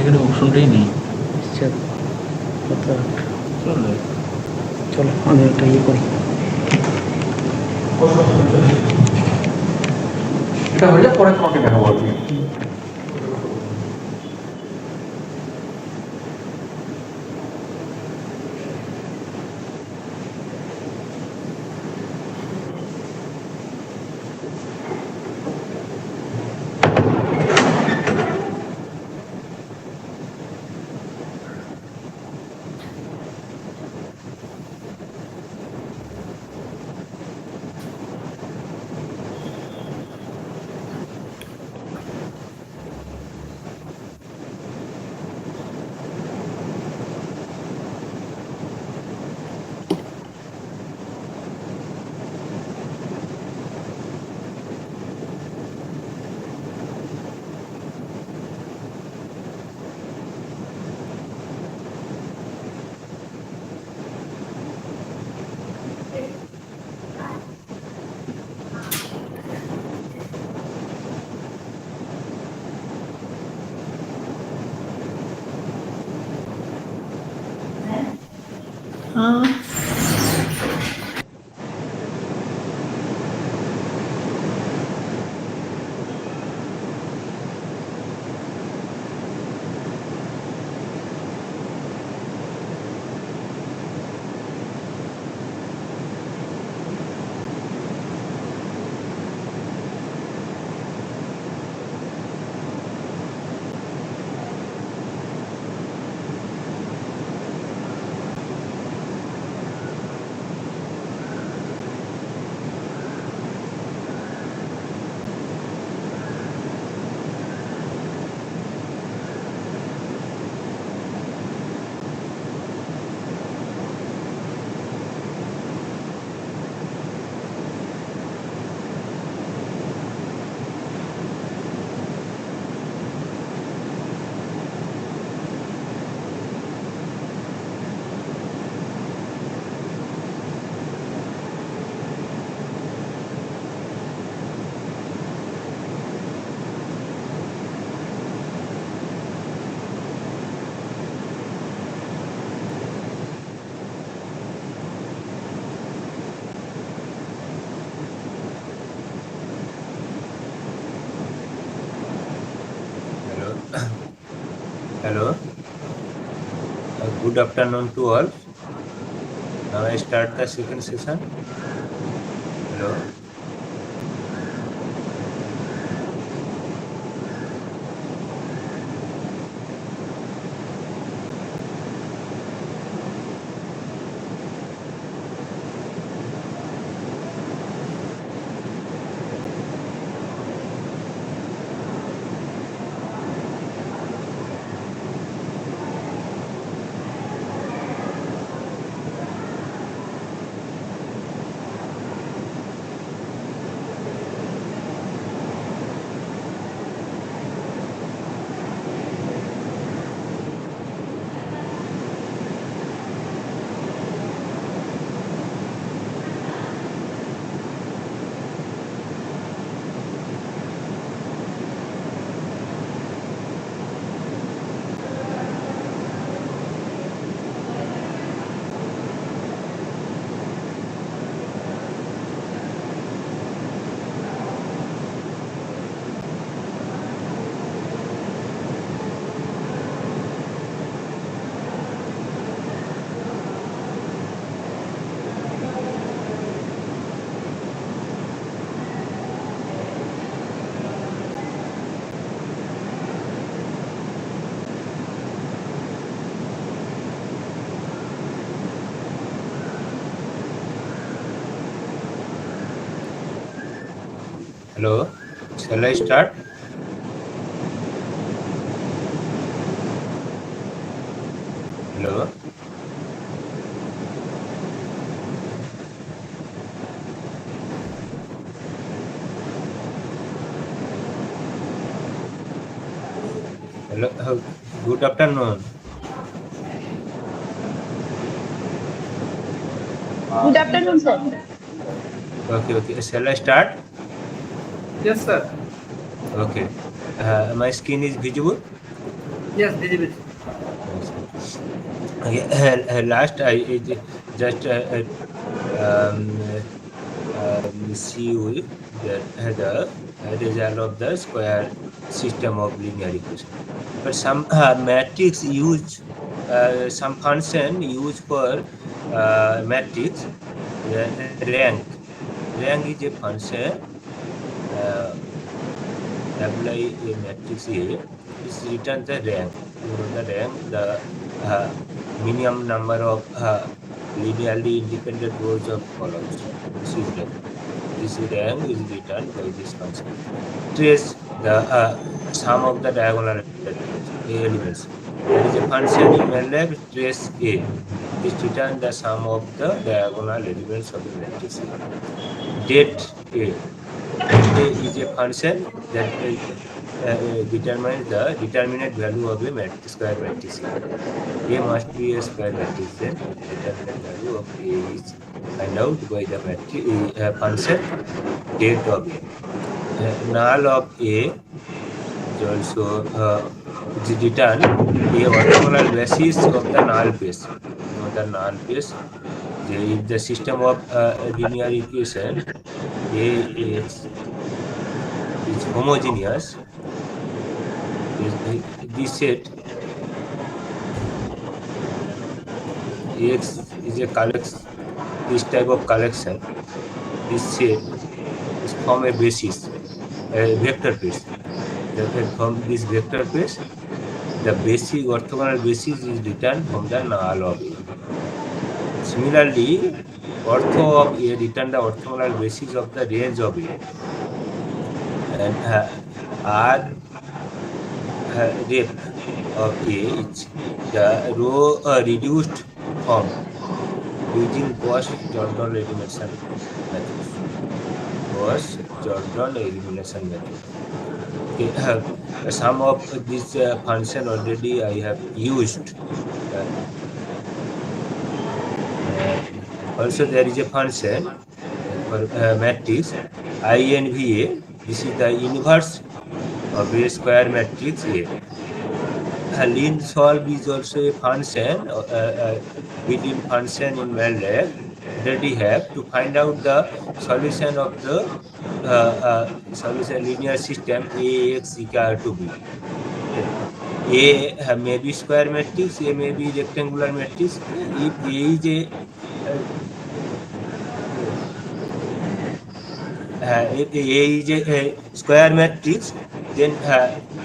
এখানে অপশনটাই নেই। চলো আমি একটা ইয়ে করি। এটা হয়ে যাক, পরে তোমাকে দেখাবো আর কি। Hello. Good afternoon to all. Now I start the second session. Hello. Hello. Shall I start? Hello. Hello. Good afternoon. Good afternoon, sir. Okay. Shall I start? Yes, sir. Okay. My screen is visible. Yes, visible. Yes. Okay. Last, I just see we that the result of the square system of linear equation. But some matrix use some function used for matrix rank. Rank is a function apply a matrix A is return the rank. You know the rank, the minimum number of linearly independent rows of columns. This is rank. This rank is returned by this function. Trace the sum of the diagonal elements. There is a function in MATLAB trace A. This return the sum of the diagonal elements of a matrix A. Det A. Det A is a function that determines the determinate value of a square matrix A. A must be a square matrix. Then determinate value of A is find out by the matrix function det of A. Null of A is also is returned a orthogonal basis of the null space. You know the null space. If the system of linear equation is homogeneous, this set X is a collection. This type of collection, this set is from a basis, a vector space. From this vector space, the basic orthogonal basis is returned from the null of A. Similarly, ortho of A return the orthogonal basis of the range of A, and R rep of A is the row reduced form using Gauss-Jordan elimination methods. Gauss-Jordan elimination method. Okay, some of this function already I have used. Also, there is a function for matrix INVA. This is the inverse of a square matrix A. Lean solve is also a function, built-in function in MATLAB that we have to find out the solution of the solution linear system AX equal to B. A may be square matrix, A may be rectangular matrix. If A is a square matrix, then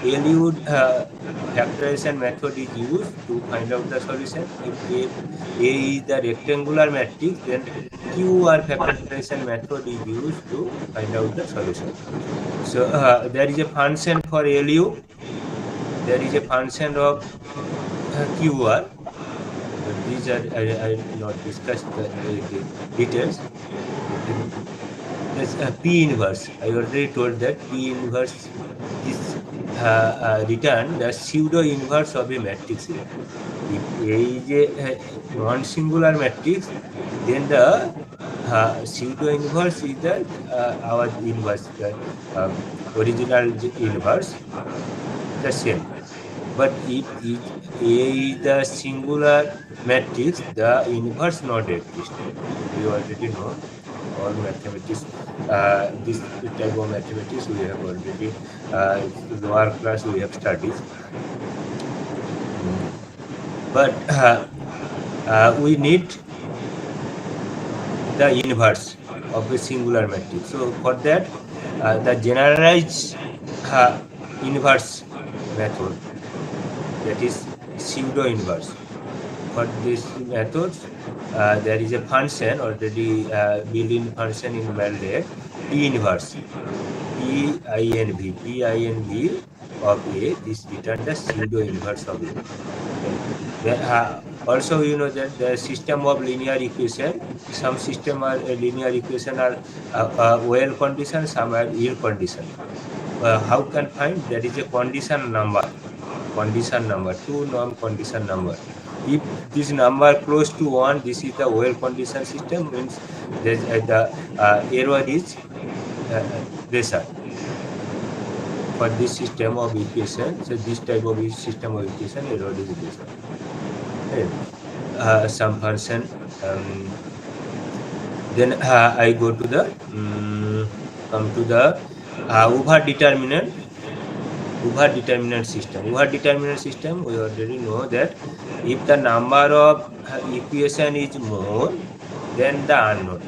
Eliud factorization method is used to find out the solution. If A is the rectangular matrix, then QR factorization method is used to find out the solution. So there is a function for LU. There is a function of QR. These are I not discussed the details. There's P inverse. I already told that P inverse is return the pseudo inverse of a matrix A. If A is a non-singular matrix, then the pseudo inverse is the our inverse, the original inverse, the same. But if A is the singular matrix, the inverse not exist. We already know. All mathematics, this type of mathematics we have already lower class we have studied, but we need the inverse of a singular matrix. So for that, the generalized inverse method, that is pseudo inverse. For this method, there is a function already built-in function in MATLAB, P inverse, P-I-N-V of A. This return the pseudo inverse of A. Okay. Also, you know that the system of linear equation, some system are linear equation are well conditioned, some are ill conditioned. How can find? There is a condition number, two non-condition number. If this number close to 1, this is the well conditioned system, means the error is lesser. for this system of equation. So this type of system of equation error is lesser. Okay. Some function. Then I go to the come to the over determinant system. Over determinant system, we already know that if the number of equation is more than the unknown,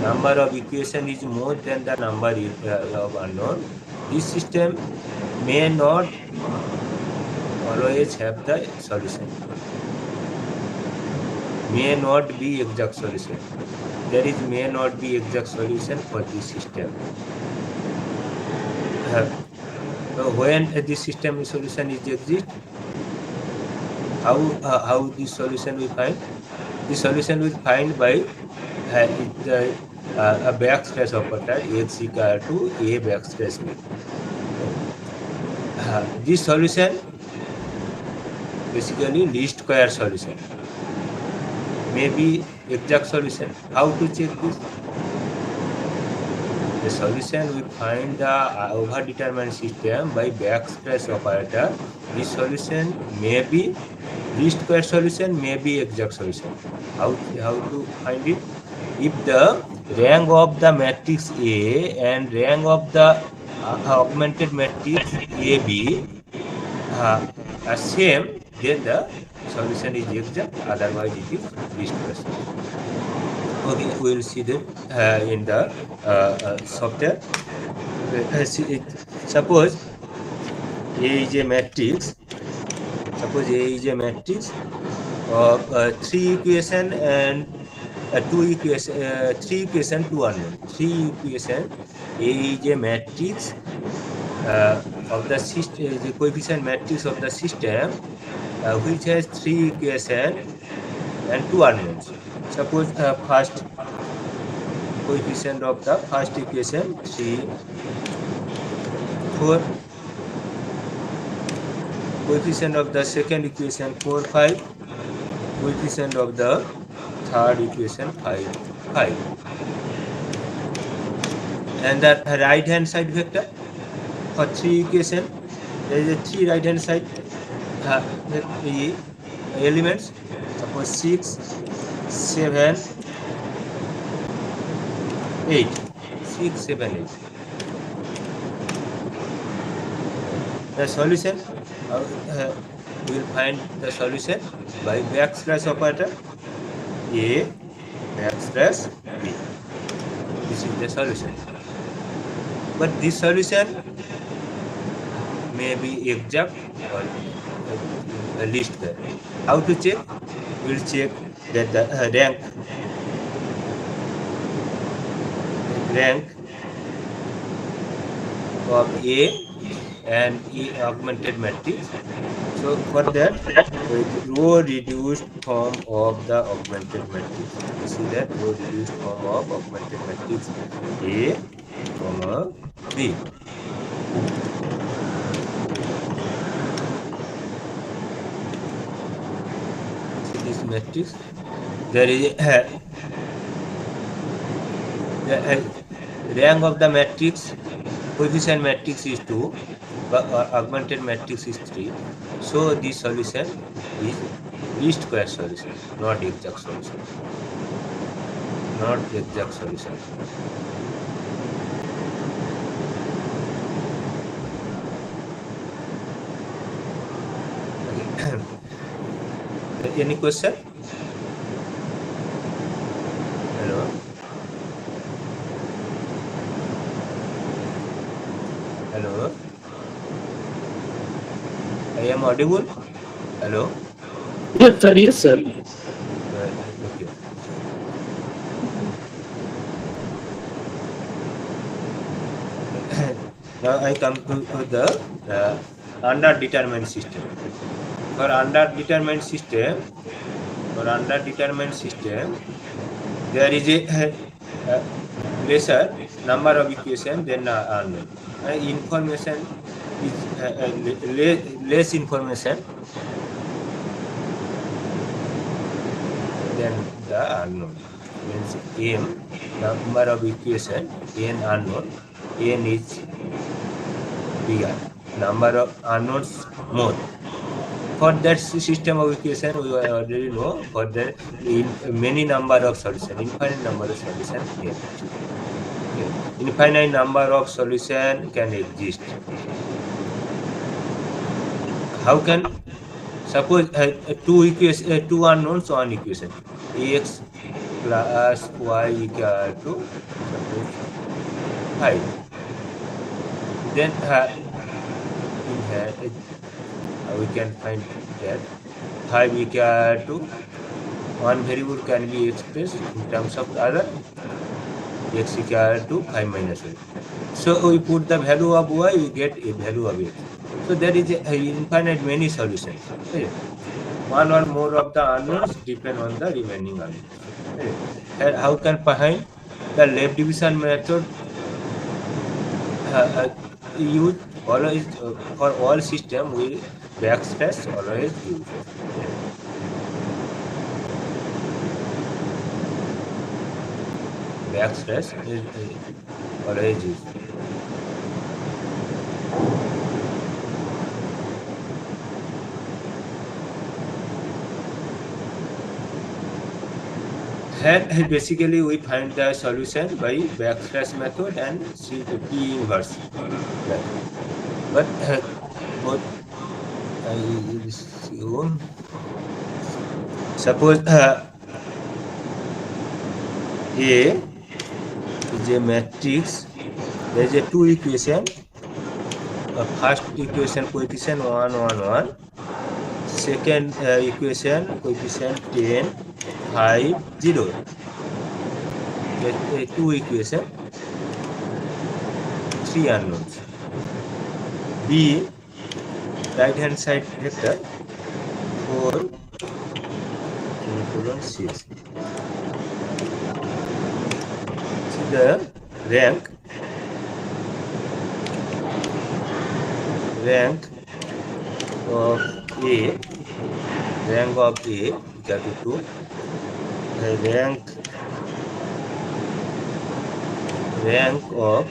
number of equation is more than the number of unknown, this system may not always have the solution, may not be exact solution. There is may not be exact solution for this system. So when this system solution is exist, how this solution we find? The solution we find by a backslash operator x equal to a backslash b. This solution basically least square solution, maybe exact solution. How to check this? The solution we find the overdetermined system by backslash operator. This solution may be least square solution, may be exact solution. How to find it? If the rank of the matrix A and rank of the augmented matrix AB are same, then the solution is exact. Otherwise, it is least square solution. Okay, we will see that in the software. Suppose A is a matrix. Suppose A is a matrix of 3 equation and 2 equation, 3 equation, 2 unknown. 3 equation. A is a matrix of the system, the coefficient matrix of the system, which has 3 equation and 2 unknowns. Suppose first coefficient of the first equation 3, 4, coefficient of the second equation 4, 5, coefficient of the third equation 5, 5. And the right hand side vector for 3 equation, there is a 3 right hand side elements. Suppose 6, 7, 8. 6, 7, 8. The solution, we will find the solution by backslash operator A backslash B. This is the solution. But this solution may be exact or least square. How to check? We will check that the rank of A and E augmented matrix. So for that, row reduced form of the augmented matrix. You see that row reduced form of augmented matrix A, B. See this matrix. There is the rank of the matrix, coefficient matrix is 2, but augmented matrix is 3. So this solution is least square solution, not exact solution. Not exact solution. Okay. Any question? Hello? Hello? I am audible? Hello? Yes, sir. Yes, sir. Okay. Now I come to the underdetermined system. For underdetermined system, there is a lesser number of equations than unknown. Information is less information than the unknown. Means m number of equation n unknown n is bigger, number of unknowns more. For that system of equation, we already know for the many number of solution, infinite number of solution n. Okay. Infinite number of solution can exist. How can suppose two unknowns, one equation, ax plus y equal to suppose 5. Then in here we can find that 5 equal to one variable can be expressed in terms of the other, x equal to 5 minus y. So we put the value of y, we get a value of x. So there is a infinite many solutions. Okay. One or more of the unknowns depend on the remaining unknowns. Okay. And how can find the left division method used always for all system we backslash always used. Okay. Backslash is always used. And basically we find the solution by backslash method and P inverse method. But both suppose A is a matrix. There is a two equation. First equation coefficient 1 1 1. Second equation coefficient 10 5 0. Two equation, three unknowns. B right hand side vector 4 semicolon 6. See the rank of A, rank of A equal to 2. Rank of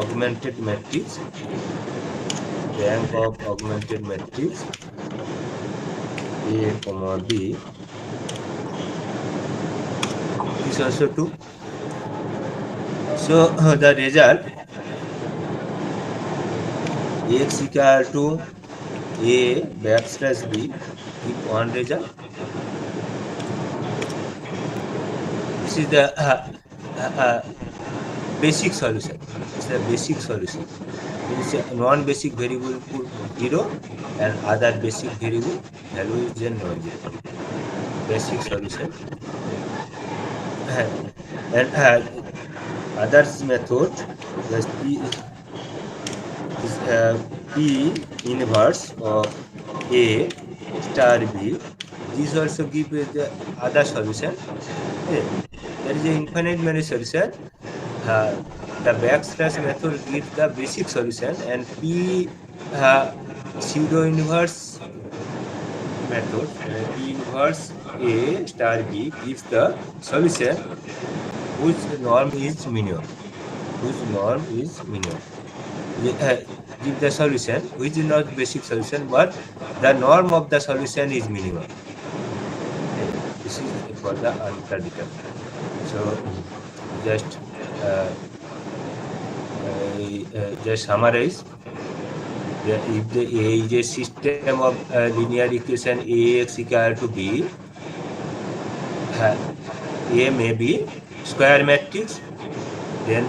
augmented matrix, A comma B is also 2. So the result x equal to A backslash B give one result. This is the basic solution. It's the basic solution. Means non-basic variable put 0 and other basic variable value is non-zero. Basic solution. And others method just P is P inverse of A star B. This also give the other solution. There is an infinite many solution. The backslash method gives the basic solution, and P pseudo inverse method, P inverse A star B gives the solution whose norm is minimum. Give the solution which is not basic solution, but the norm of the solution is minimum. This is for the underdetermined. So just summarize. If the A is a system of linear equation Ax equal to B, A may be square matrix, then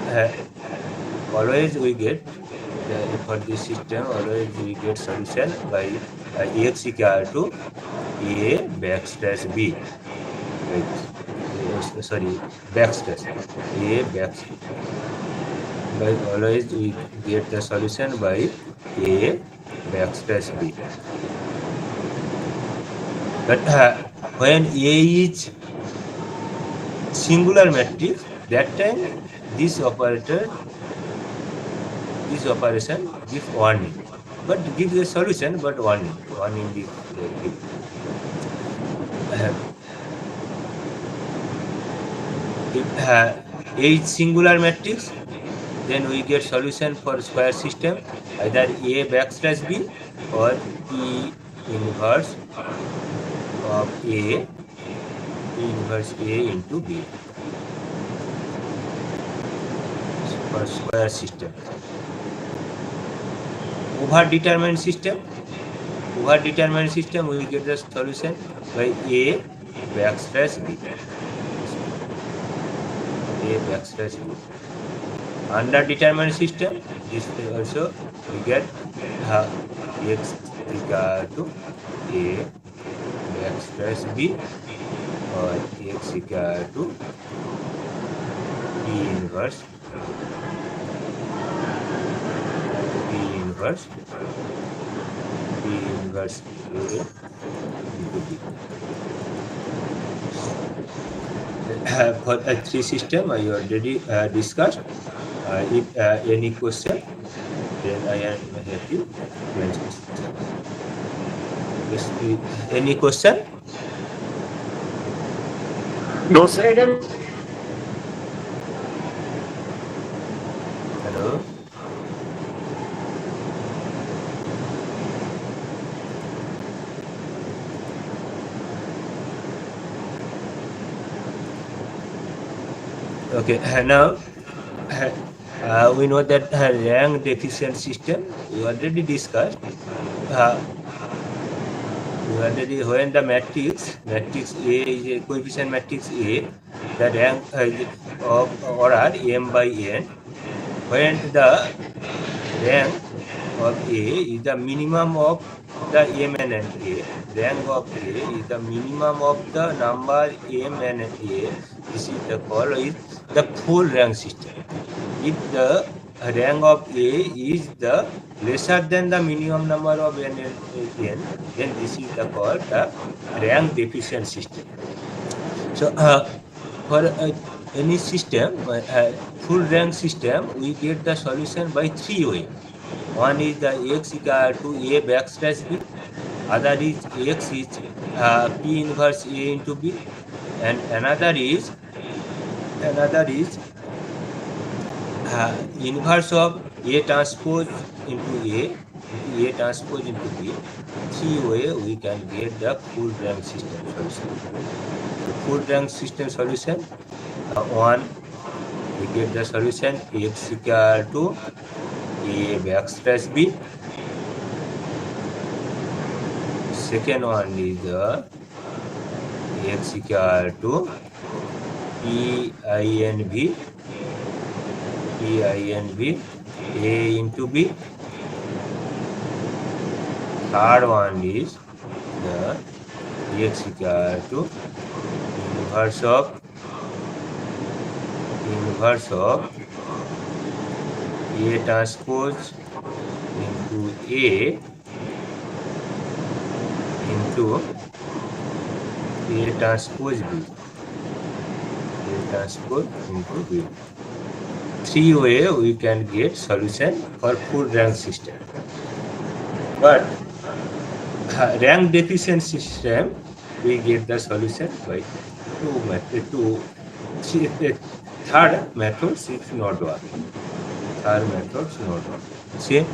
always we get for this system always we get solution by Ax equal to A backslash B. Sorry, backslash A backslash. By always we get the solution by A backslash B. But when A is singular matrix, that time this operation gives warning, but gives a solution, but warning gives. If A is singular matrix, then we get solution for square system, either A backslash B or P inverse of A, P inverse A into B for square system. Over determined system, we get the solution by A backslash B. A backslash B. Under determined system, this also we get x equal to A backslash B or x equal to P inverse A into B. For a three system, I already discussed. If any question, then I am happy to answer. Any question? No, sir. Hello? Okay, now we know that rank deficient system we already discussed. When the matrix A is a coefficient matrix A, the rank of order m by n. When the rank of A is the minimum of the m and n A, rank of A is the minimum of the number m and A. This is the call is the full rank system. If the rank of A is the lesser than the minimum number of n and n, then this is the called the rank deficient system. So for any system, full rank system, we get the solution by three ways. One is the x equal to A backslash B, other is x is P inverse A into B, and another is inverse of A transpose into A transpose into B. Three way we can get the full rank system solution. The full rank system solution, one we get the solution x equal to A backslash B. Second one is the x equal to P I N B A into B. Third one is the x equal to inverse of A transpose into A into A transpose B. A transpose into B. Three way we can get solution for full rank system. But rank deficient system, we get the solution by third method is not work. Third method is not work. See,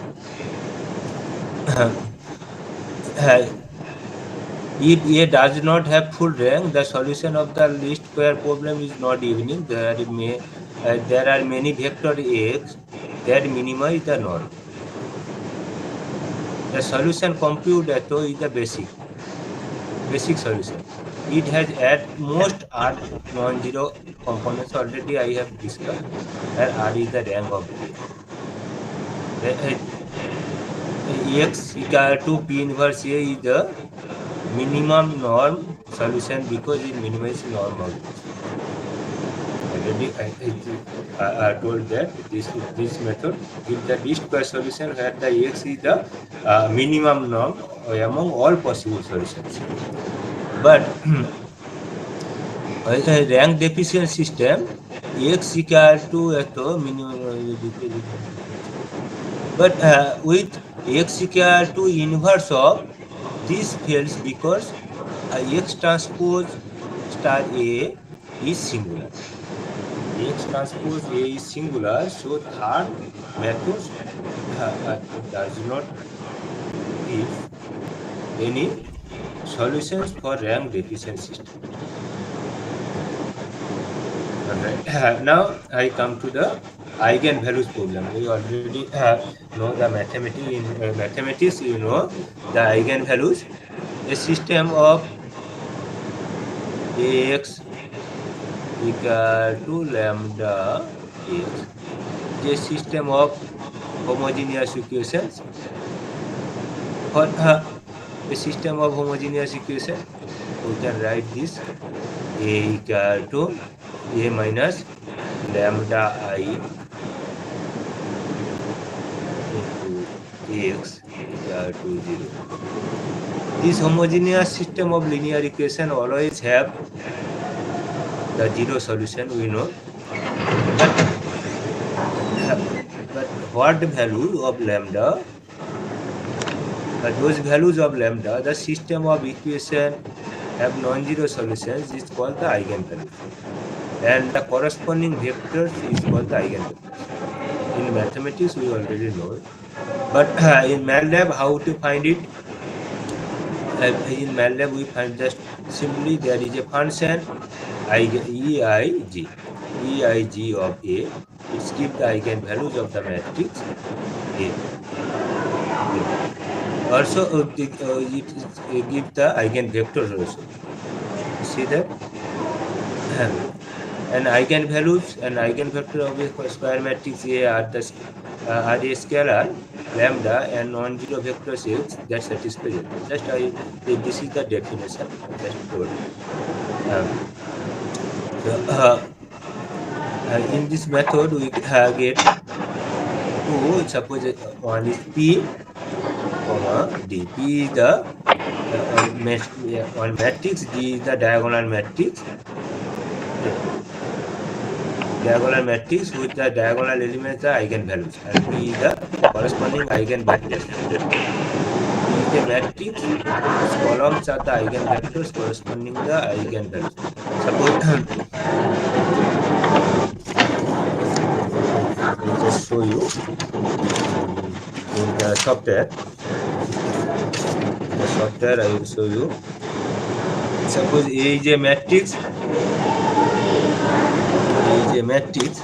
if A does not have full rank, the solution of the least square problem is not evening. There are many vector x that minimize the norm. The solution compute is the basic solution. It has at most R non-zero components. Already I have discussed that R is the rank of A. X equal to P inverse A is the minimum norm solution because it minimizes norm of this. Already I told that this method gives the least square solution where the x is the minimum norm among all possible solutions. But a rank deficient system, x equal to minimum. But with x equal to inverse of this fails because x transpose star A is singular. X transpose A is singular, so third method does not give any solutions for rank deficient system. Alright. Now I come to the eigenvalues problem. We already know the mathematics. In mathematics, you know the eigenvalues. A system of Ax equal to lambda x is a system of homogeneous equations. For a system of homogeneous equation, we can write this A equal to A minus lambda I into x equal to 0. This homogeneous system of linear equation always have the zero solution, we know. But what value of lambda, those values of lambda, the system of equation have non-zero solutions is called the eigenvalues. And the corresponding vectors is called the eigenvectors. In mathematics, we already know it. But in MATLAB, how to find it? In MATLAB, we find just simply there is a function EIG of A. It gives the eigenvalues of the matrix A. Also, it gives the eigenvectors also. See that? And eigenvalues and eigenvector of a square matrix A are a scalar lambda and non-zero vector X that satisfies it. Just this is the definition I just told. In this method we get two. Suppose one is P, comma D. P is the on matrix. D is the diagonal matrix. Diagonal matrix with the diagonal elements are eigenvalues, and P is the corresponding eigenvectors. P is a matrix whose columns are the eigenvectors corresponding the eigenvalues. Suppose let me just show you in the software. In the software, I will show you. Suppose A is a matrix. A matrix A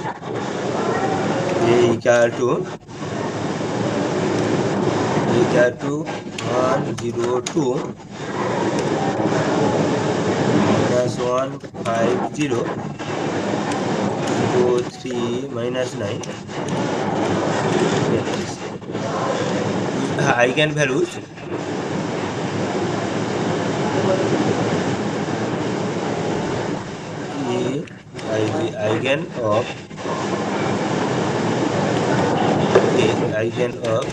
equal to 1 0 2 minus 1 5 0 0 3 minus 9 matrix. Eigenvalues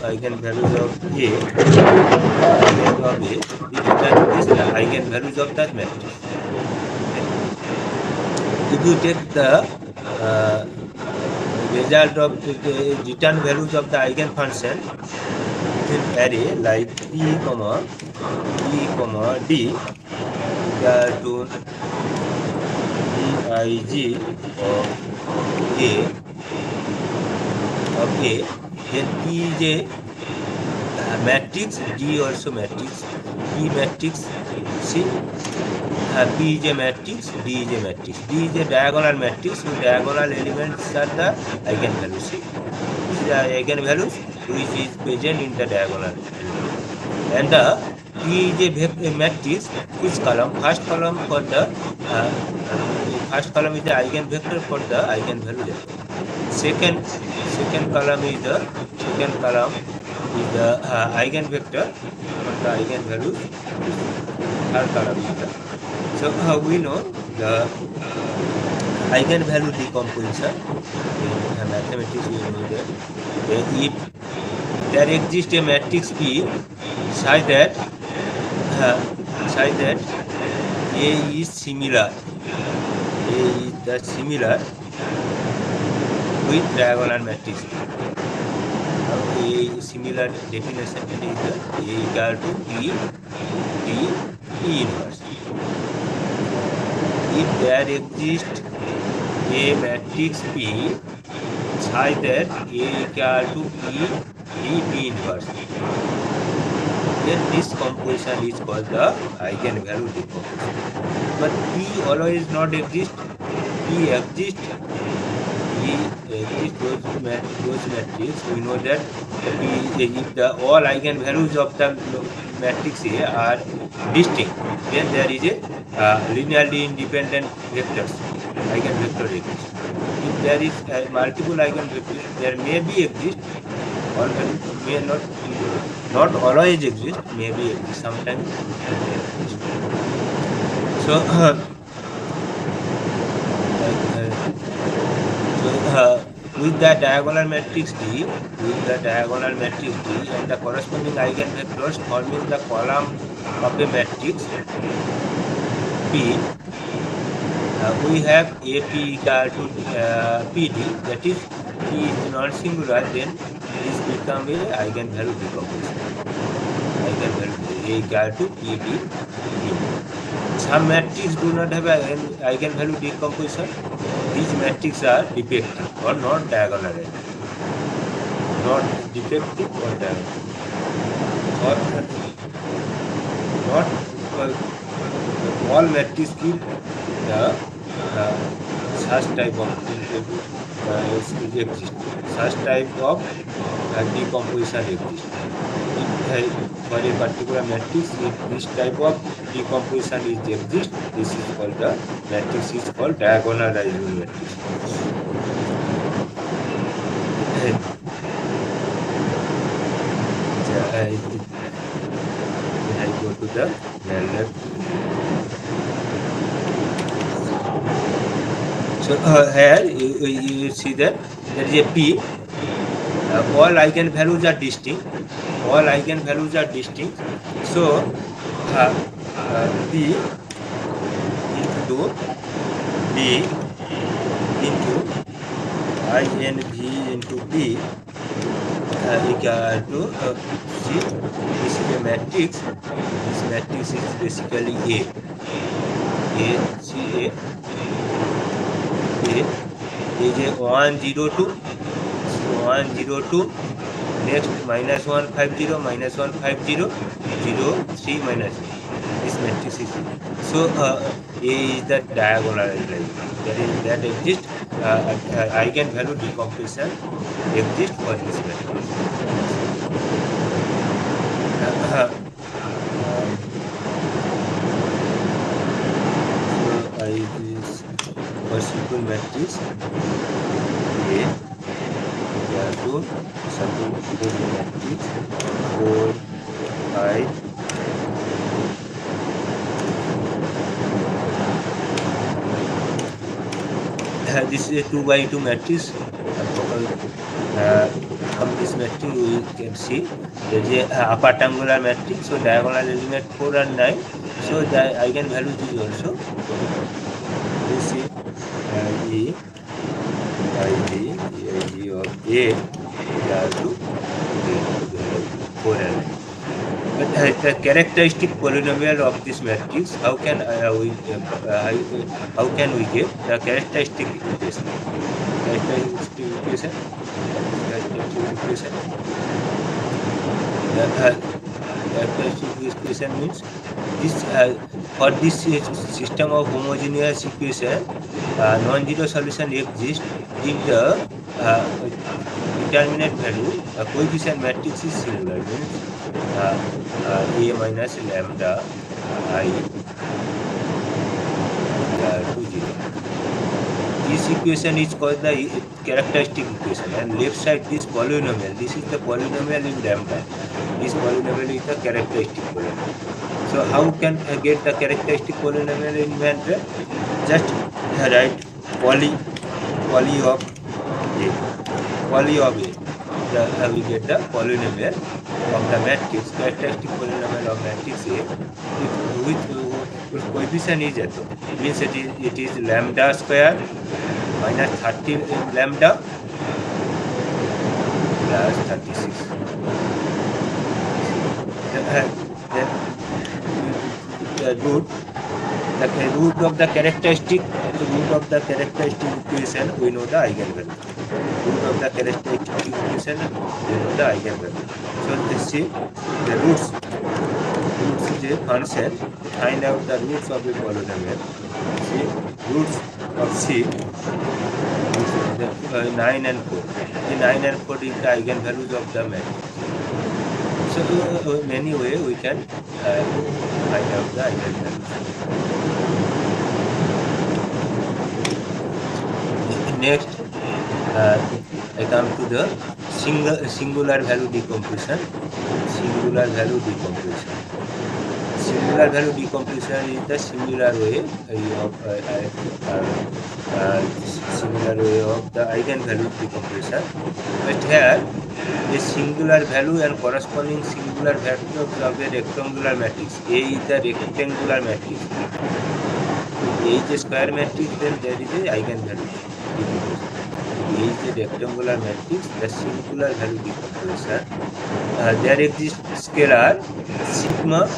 eigenvalues of A, we return this eigenvalues of that matrix. If you take the result of the return values of the eigenfunction in array like E, D equal to EIG of A, then P is a matrix, D also matrix, P matrix, C, P is a matrix, D is a matrix. D is a diagonal matrix with diagonal elements are the eigenvalues. See, this is the eigenvalues which is present in the diagonal element. And the P is a matrix whose column, first column for the first column is the eigenvector for the eigenvalue. Second column is the eigenvector for the eigenvalue. Third column is the. So we know the eigenvalue decomposition in mathematics. We know that if there exists a matrix P such that A is similar. A is the similar with diagonal matrix. A similar definition is A equal to P inverse. If there exists a matrix P such that A equal to P D P inverse, then this composition is called the eigenvalue decomposition. But P always not exist. P exists. P exists those matrix. We know that if the all eigenvalues of the matrix A are distinct, then there is a linearly independent vectors. Eigenvector exists. If there is multiple eigenvectors, there may be exist or may not always exist, maybe exist, sometimes may exist. So with the diagonal matrix D, and the corresponding eigenvectors forming the column of a matrix P, we have AP equal to PD, that is P is non-singular, then this become a eigenvalue decomposition. Eigenvalue A equal to PD. Some matrices do not have an eigenvalue decomposition. These matrices are defective or not diagonal. Not defective or diagonal. Or not all matrices keep the such type of exist. Such type of decomposition exists. For a particular matrix, if this type of decomposition is exist, this is called the matrix is called diagonalizable matrix. I go to the MATLAB. So here you see that there is a P. All eigenvalues are distinct. So P into B into INV into B equal to C. This is a matrix. This matrix is basically A. Is a 1 0 2. So 1 0 2. Next minus 1 5 0 minus 1 5 0 0 3 minus 1. This matrix is so A is the diagonal line. That exists eigenvalue decomposition exists for this matrix. So I this for simple matrix A equal to simple matrix 4 5 this is a 2 by 2 matrix. From this matrix we can see there is a upper triangular matrix, so diagonal element 4 and 9, so the eigenvalues is also 4. This is E of A equal to 4 and 9. But the characteristic polynomial of this matrix, how can we get the characteristic equation? Characteristic equation means this for this system of homogeneous equation, non-zero solution exists if the determinate value coefficient matrix is singular, means A minus lambda I equal to 0. This equation is called the characteristic equation, and left side this polynomial. This is the polynomial in lambda. This polynomial is the characteristic polynomial. So how can I get the characteristic polynomial in MATLAB? Just write poly of A. We get the polynomial of the matrix, characteristic polynomial of matrix A, which coefficient is at, means it is lambda square minus 30 lambda plus 36. Then the root of the characteristic root of the characteristic equation, we know the eigenvalue. Root of the characteristic equation, we know the eigenvalue. So let's see the roots. Roots is a function to find out the roots of a polynomial. See, roots of C, 9 and 4. The 9 and 4 is the eigenvalues of the matrix. So in any way we can find out the eigenvalues. Next, I come to the singular value decomposition. Singular value decomposition. Singular value decomposition is the similar way of the eigenvalue decomposition. But here, the singular value and corresponding singular vectors of a rectangular matrix. A is the rectangular matrix. If A is a square matrix, then there is a eigenvalue decomposition. If A is a rectangular matrix, the singular value decomposition. There exists scalar sigma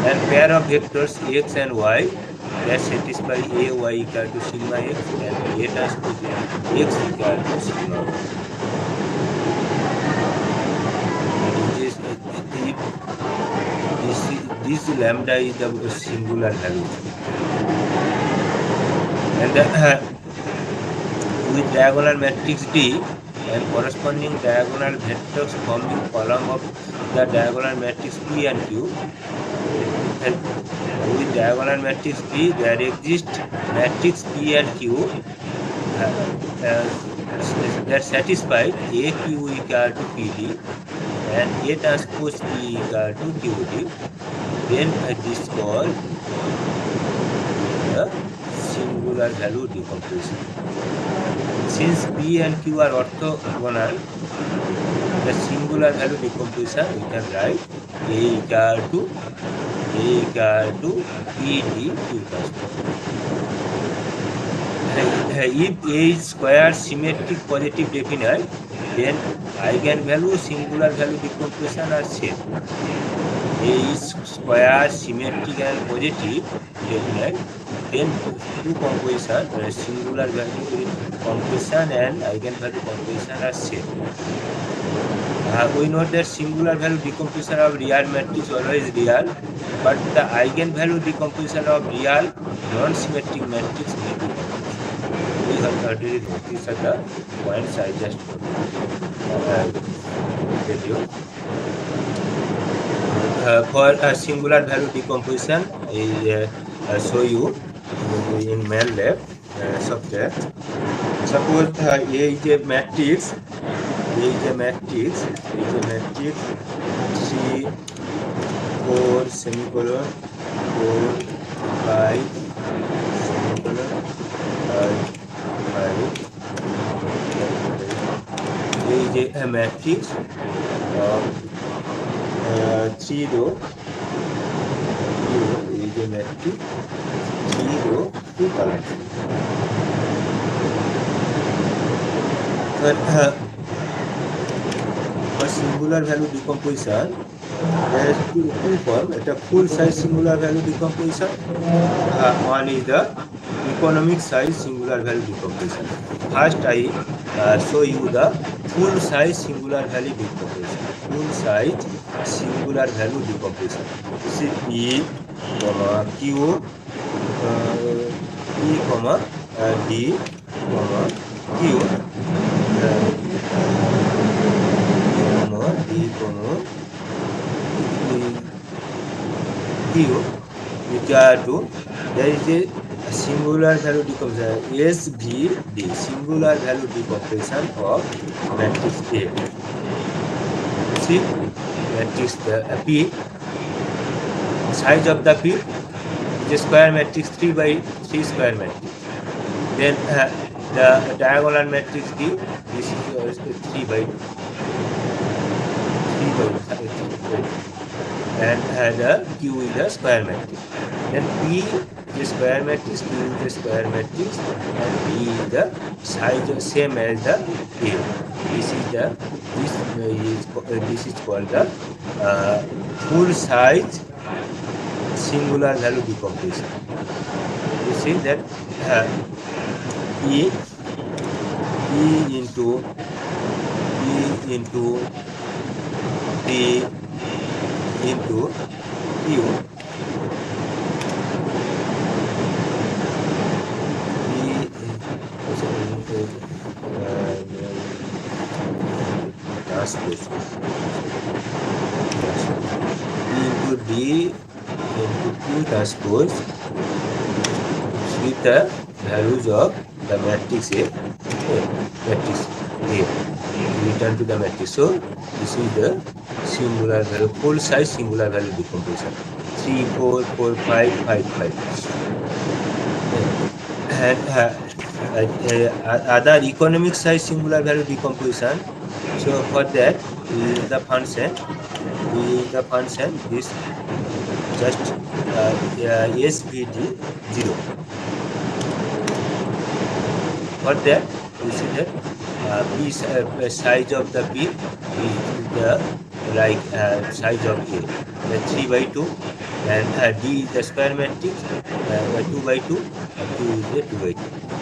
and pair of vectors x and y that satisfy a y equal to sigma x and a transpose x equal to sigma y. This lambda is the singular value. And with diagonal matrix D and corresponding diagonal vectors forming column of the diagonal matrix P and Q. With diagonal matrix P, there exists matrix P and Q that satisfies AQ equal to PD and A transpose P equal to QD. Then this is called the singular value decomposition. Since P and Q are orthogonal, the singular value decomposition we can write A equal to PD Q transpose. If A is square symmetric positive definite, then eigenvalue singular value decomposition are same. A is square symmetric and positive definite, then two composition, singular value composition and eigenvalue composition are same. We know that singular value decomposition of real matrix always real, but the eigenvalue decomposition of real non-symmetric matrix may be complex. We have already noticed the points I just tell you. For singular value decomposition, I show you in MATLAB software. Suppose A is a matrix. A is a matrix 3, 4, semicolon, 4, 5, semicolon, 5. A is a matrix of 3 row. Is a matrix 3 row, 2 columns. For singular value decomposition, there is two forms. It's a full size singular value decomposition. One is the economic size singular value decomposition. First, I show you the full size singular value decomposition. Full size singular value decomposition. This is P, Q, P, D, Q. Q equal to, there is a singular value decomposition SVD, singular value decomposition of matrix A. See, matrix P, size of the P is a square matrix 3 by 3 square matrix. Then the diagonal matrix D, this is 3 by 2. And the Q is a square matrix. Then P is a square matrix, Q is a square matrix, and D is the size same as the A. This is called the full size singular value decomposition. you see that E into T into Q transpose E into D into Q transpose with the values of the matrix A. Okay, matrix A. Return to the matrix. So this is the singular value, full size singular value decomposition. 3, 4, 4, 5, 5, 5. And other economic size singular value decomposition. So for that we use the function. This just SVD 0. For that you see that P size of the P is the size of A, the 3 by 2, and D is the square matrix, 2 by 2, Q is the 2 by 2.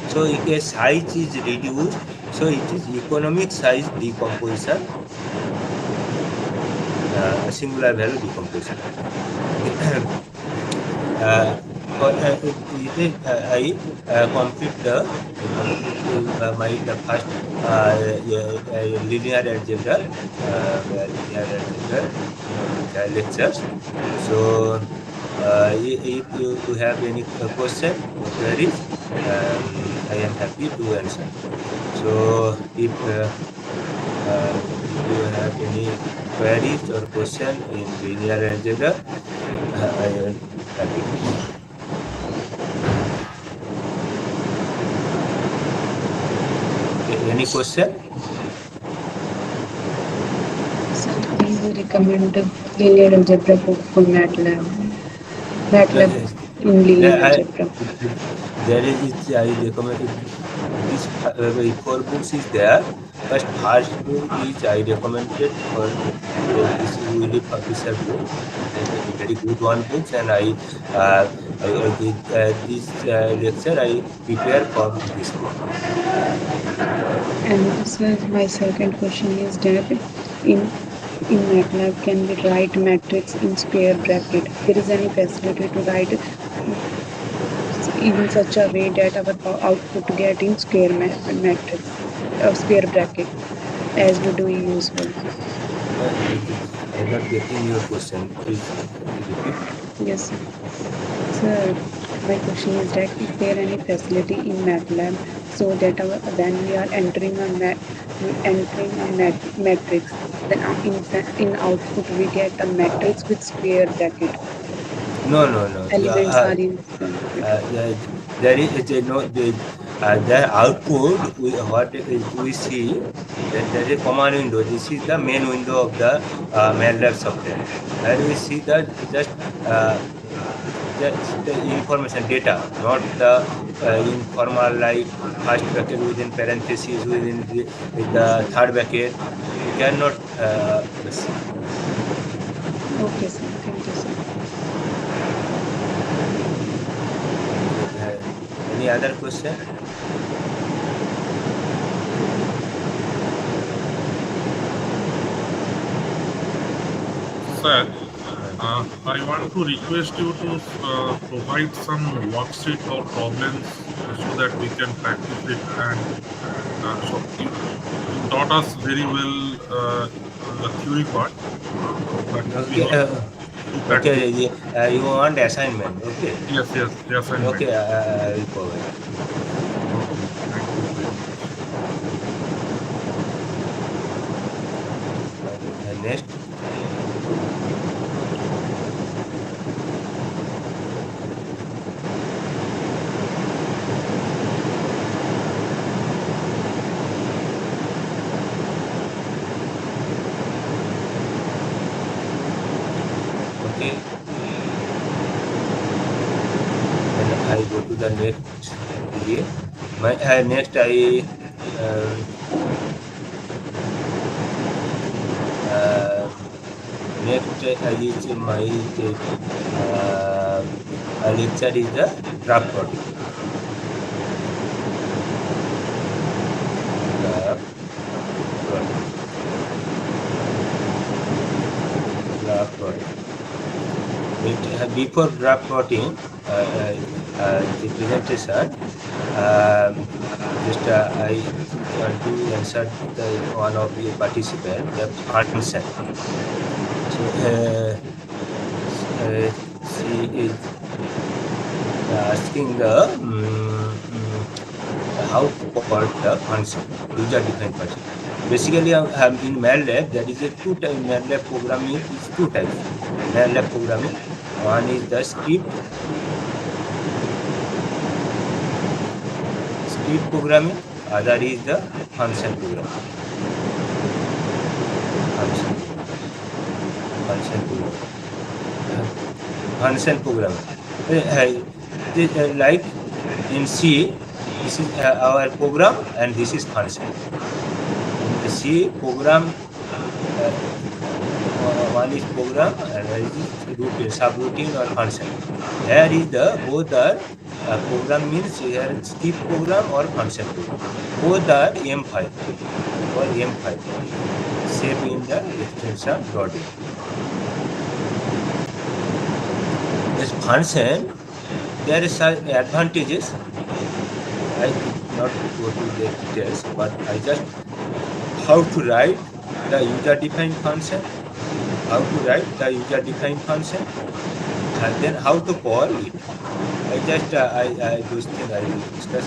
So if a size is reduced, so it is economic size decomposition, singular value decomposition. I complete the first linear algebra lectures. So if you have any question or queries, I am happy to answer. So if you have any queries or question in linear algebra, I am happy. Okay, any question? Sir, please recommend the linear algebra book for MATLAB. MATLAB in linear algebra. There is, I recommend this 4 books is there. First book is I recommended for this Willy Publisher book. A very good one books, and I did this lecture I prepare from this book. And sir, my second question is that in MATLAB can we write matrix in square bracket? There is any facility to write in such a way that our output get in square matrix or square bracket as we do usually? I'm not getting your question. Please repeat. Yes, sir. Sir, my question is that is there any facility in MATLAB so that when we are entering a matrix, then in output we get a matrix with square bracket. No. Elements are in. There is no the output. What we see that there is a command window. This is the main window of the MATLAB software, and we see that just the information data, not the informal like first bracket within parentheses within the third bracket. We cannot see. Okay, sir. Thank you, sir. Any other question? Sir, I want to request you to provide some worksheet or problems so that we can practice it. And so you taught us very well the theory part, but we Okay. want to practice. Okay. You want assignment? Okay. Yes, the assignment. Okay. I will provide. Okay, thank you very much. Next. Okay. And I go to the next video. My next I next is my lecture is the graph plotting. plotting. Before graph plotting, the presentation, just I want to insert one of the participant, the function. So she is asking the how to call the function, user-defined function. Basically, in MATLAB, there is a two types. MATLAB programming is two types. MATLAB programming, one is the script programming, other is the function programming. Function programming. Like in C, this is our program and this is function. In the C program, one is program and one is subroutine or function. Here is the both are program means here script program or function program. Both are M5 or M5 saved in the extension .dot. This function, there is some advantages. I did not go to the details, but I just how to write the user-defined function, and then how to call it. I just those things I will discuss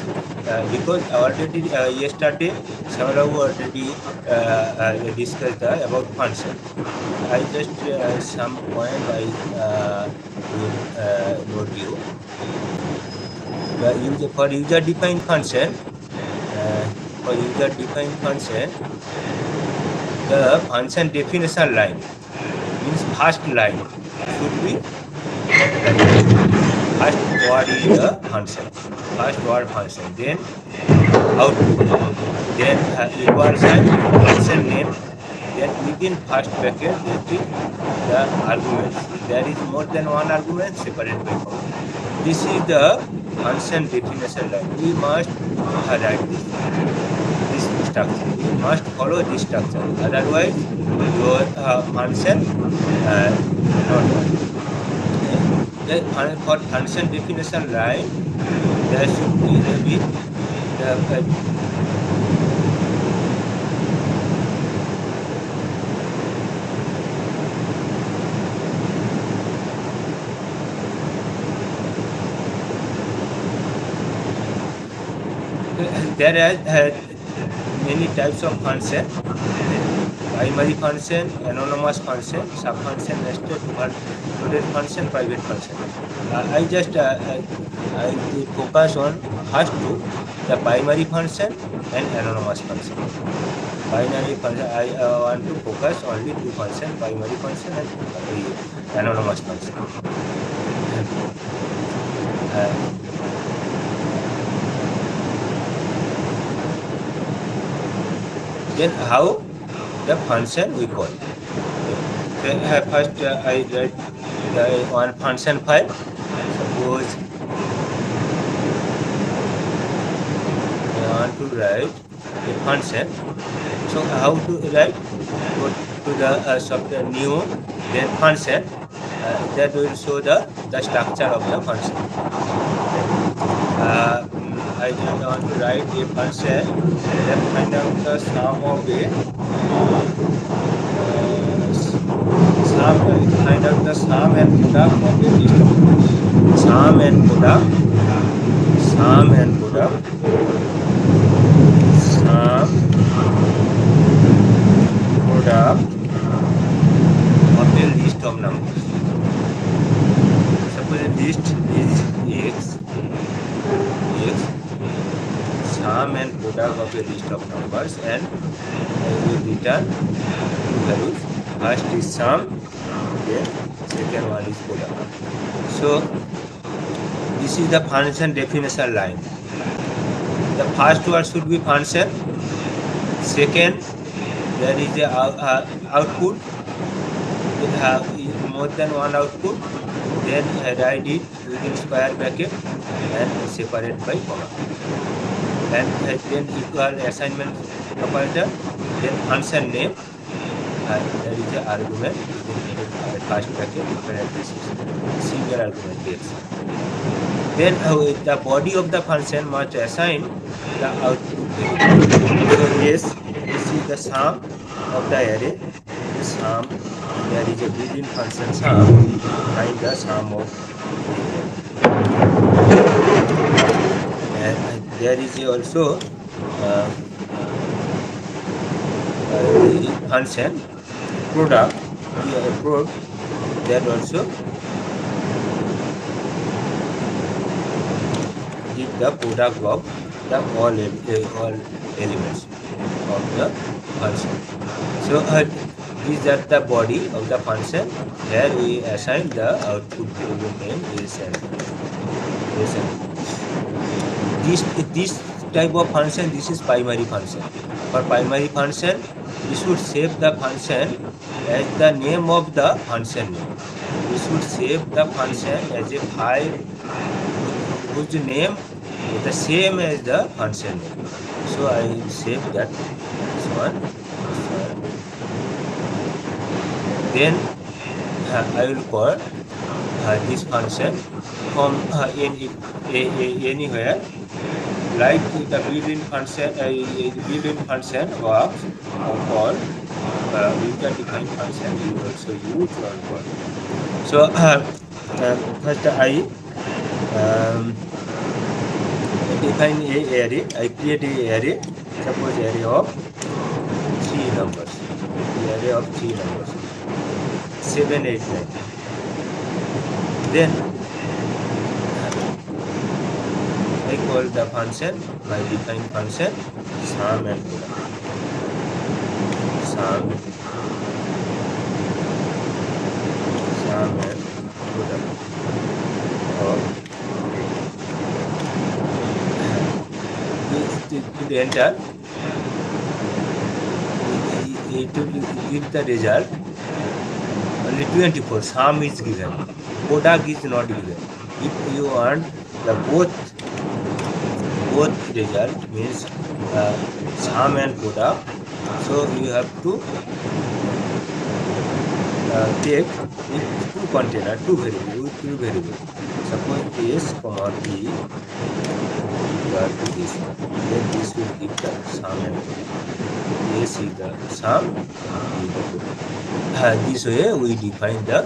because already yesterday Saurav already discussed about function. I just some point I will note you. For user-defined function, the function definition line means first line should be first word is the function, then output, then equal sign, function name, then within first bracket is the arguments. If there is more than one argument, separate by comma. This is the function definition line. We must write this structure. You must follow this structure. Otherwise, your function not work. For function definition line, there should be there are many types of function: primary function, anonymous function, sub-function, nested function, private function. I just I focus on first two, the primary function and anonymous function. Binary function, I want to focus only two functions, primary function and anonymous function. Then how the function we call. First I write the one function file. Suppose I want to write a function. So how to write? Go to the software new, then function. That will show the structure of the function. I want to write a function, then find out the sum of a find out the sum and product of a list of numbers. Sum and product of a list of numbers. Suppose a list is X, sum and product of a list of numbers, and we return two values. First is sum, then second one is product. So this is the function definition line. The first word should be function. Second, there is a output. We have more than one output. Then write it within square bracket and separate by comma. And then equal assignment operator, then function name, there is an argument within the first bracket, parenthesis, single argument x. Then the body of the function must assign the output variable. So yes, this is the sum of the array. The sum, there is a built-in function sum. Find the sum of and there is also the function product. That also give the product of the all elements of the function. So these are the body of the function. Here we assign the output variable name is and this type of function, this is primary function. For primary function, we should save the function as the name of the function name. We should save the function as a file whose name is the same as the function name. So I will save that this one. Then I will call this function from anywhere, like the built-in function. Built-in function works called user-defined function. You also use or call. So first I define a array. I create a array. Suppose array of 3 numbers. The array of 3 numbers. 7, 8, 9. Then I call the function, my defined function, sum and product. Sum and product. To enter, it will give the result. Only 24. Sum is given. Product is not given. If you want the both result, means sum and product, so you have to take two container, two variable. Suppose this comma b equal to this. Then this will give the sum and product. This is the sum. This way we define the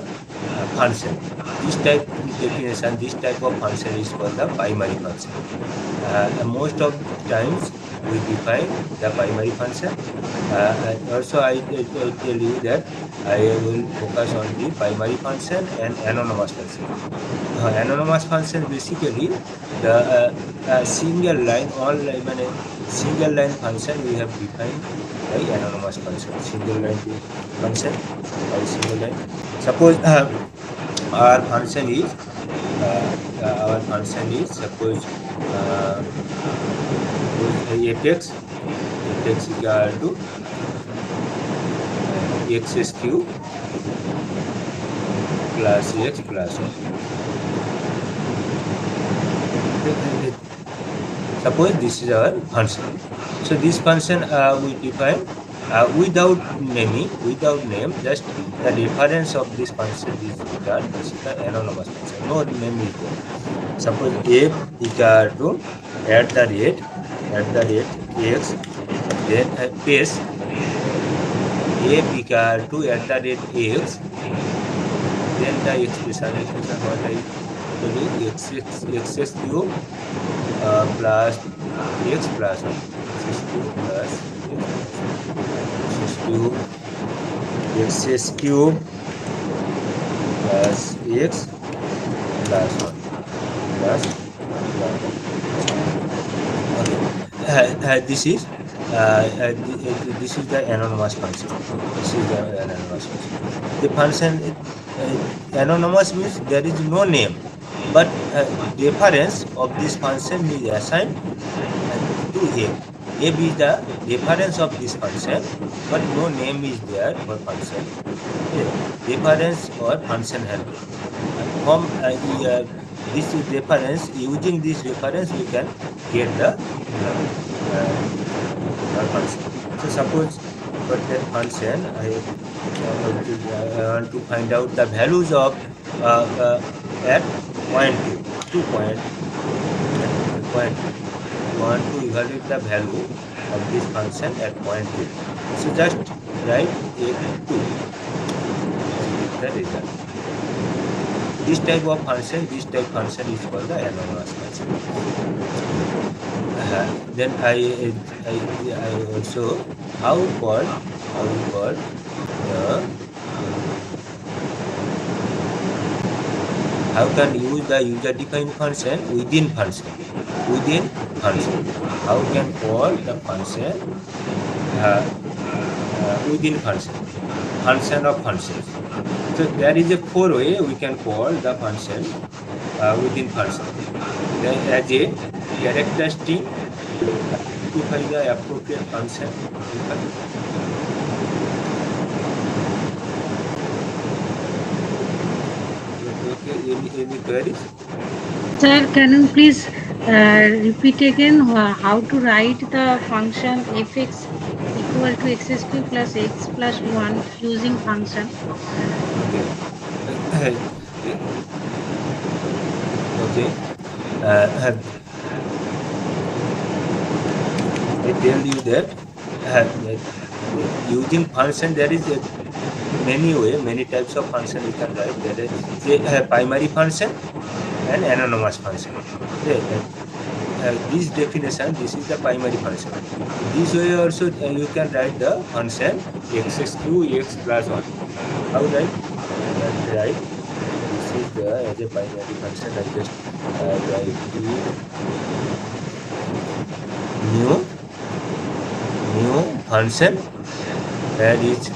function. This type definition, this type of function is called the primary function. Most of times we define the primary function. Also I tell you that I will focus on the primary function and anonymous function. Anonymous function basically the single line, single line function we have defined by anonymous function. Single line function by single line. Suppose our function is suppose fx equal to x cube plus x plus 1. Suppose this is our function. So this function we define without name, just the reference of this function is returned. This is the anonymous function. No name is there. Suppose f equal to at the rate x, then paste f equal to at the rate x, then the expression what I told you, x cube plus x plus 1. X cube plus x plus 1 plus 1. This is the anonymous function. The function anonymous means there is no name, but reference of this function is assigned to a. A is the reference of this function, but no name is there for function. Reference or function handle. From this reference, using this reference, we can get the function. So suppose for that function, I I want to find out the values of at point 2. We want to evaluate the value of this function at point 2. So just write F2. The result. This type of function is called the anonymous function. Then I also how we call how can use the user defined function within function. How can call the function within function of functions. So there is a 4 way we can call the function within function. Then as a characteristic identify the appropriate function. Okay, any queries? Sir, can you please repeat again how to write the function fx equal to x square plus x plus 1 using function? Okay. I tell you that using function there is many types of function you can write. There is a primary function and anonymous function. This definition, this is the primary function. This way also you can write the function x cube x plus 1. How write? Right. This is the as a primary function. I just write new function that is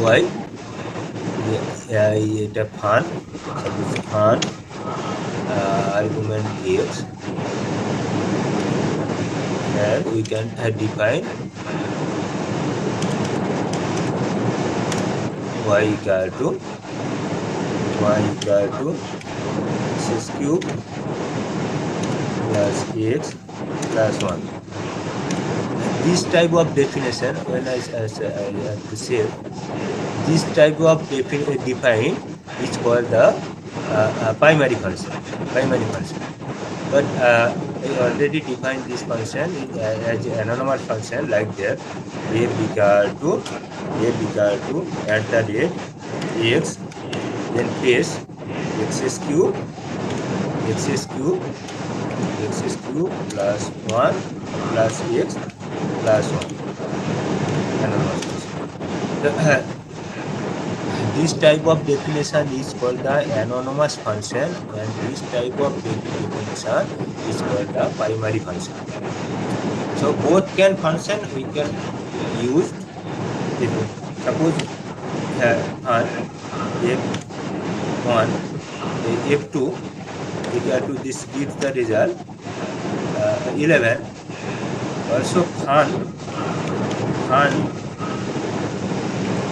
y the fun argument x, and we can define y equal to x cube plus x plus 1. This type of definition, when I have to say this type of define is called the primary function. But I already defined this function as an anonymous function like that. F equal to enter rate x, then place x cube plus 1 plus x plus 1. Anonymous function. This type of definition is called the anonymous function, and this type of definition is called the primary function. So both can function we can use. Suppose F1, F2 equal to this gives the result 11. Also fun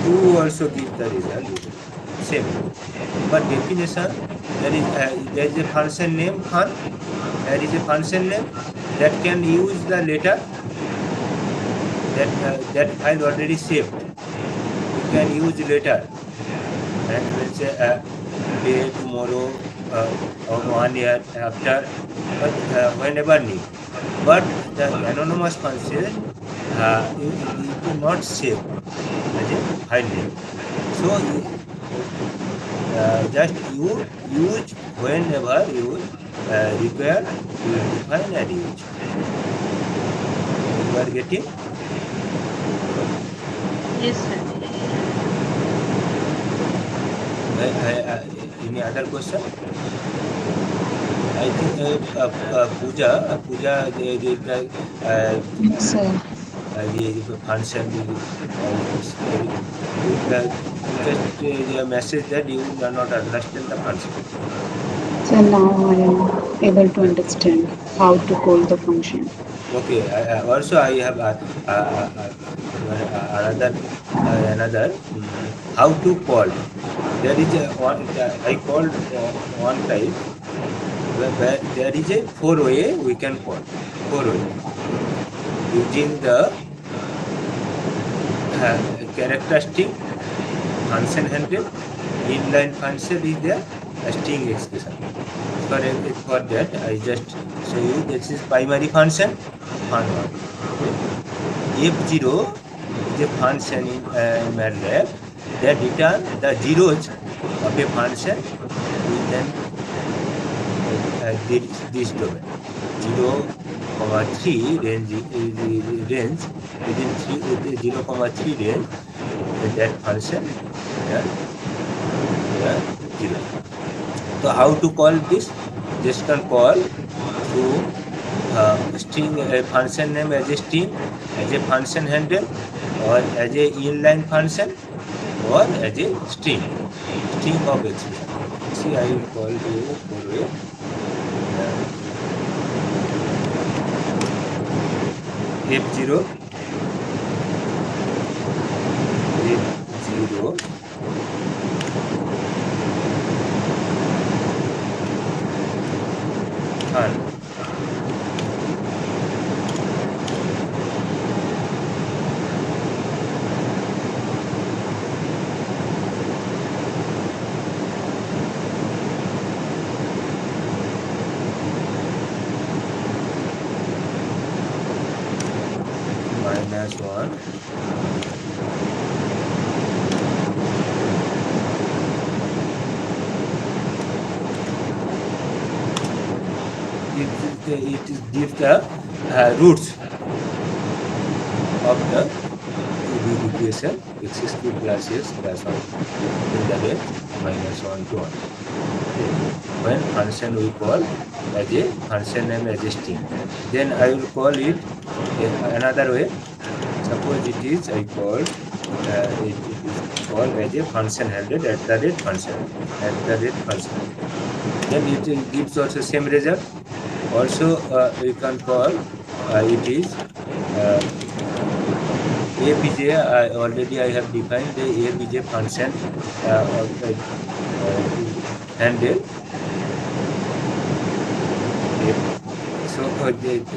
2 also gives the result same. But definition, there is a function name fun. There is a function name that can use the letter that file already saved. You can use later, and let's say today, tomorrow, or 1 year after, but whenever need. But the anonymous function you do not save as a file name. So just you use whenever you require, you define and use. You are getting? Yes, sir. Any other question? I think Pooja, Sir. the function, just a message that you do not understand the function. So now I am able to understand how to call the function. Okay. Also, I have another how to call. There is I called one type where there is a 4 way we can call. forward using the characteristic function handle. Inline function is the string expression. For that, I just show you this is primary function, fun1. F0 is a function in MATLAB that return the zeros of a function within this domain. 0, 3 range within 0, 3 range that function zero. So how to call this? Just can call through string function name as a string, as a function handle, or as a inline function, or as a string of expression. See, I will call you for a F0 fun. -1. It gives the roots of the equation x³ plus s plus 1 in the range -1 to 1. When function we call as a function name as a string, then I will call it another way. Suppose it is I called it is called as a function handled at the rate function. Then it gives also same result. Also we can call it is ABJ. Already I have defined the ABJ function handle. So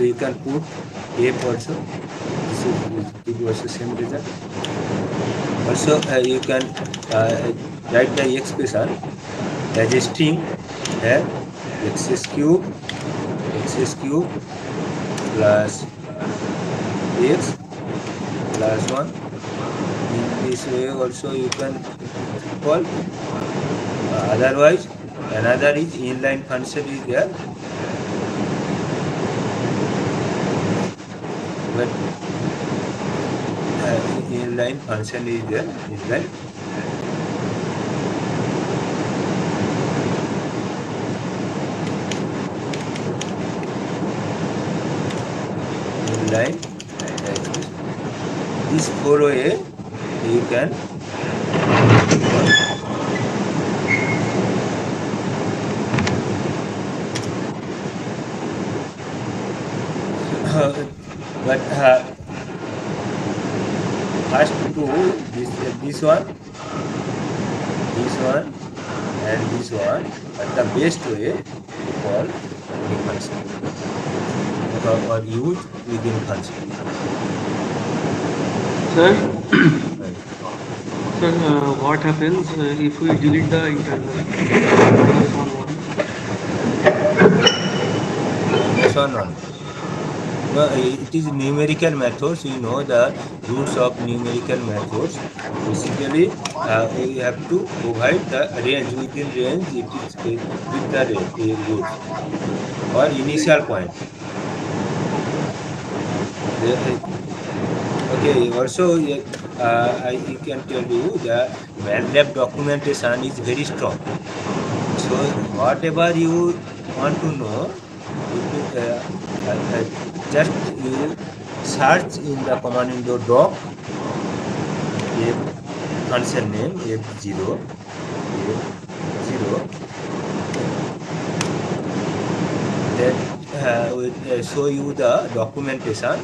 we can put F also. This is give also same result. Also you can write the expression as a string here x³ plus x plus 1. In this way also you can call. Otherwise another is inline function is there. But inline function is there. Inline this 4a you can but first to this one and this one, but the best way to call the function or use within function. Sir, what happens if we delete the interval? -1. Well, it is numerical methods. You know the roots of numerical methods. Basically, we have to provide the range. Within range, it is with the root or initial point. Okay. Also, I can tell you the MATLAB documentation is very strong. So whatever you want to know, just you search in the command window doc function name F0 that will show you the documentation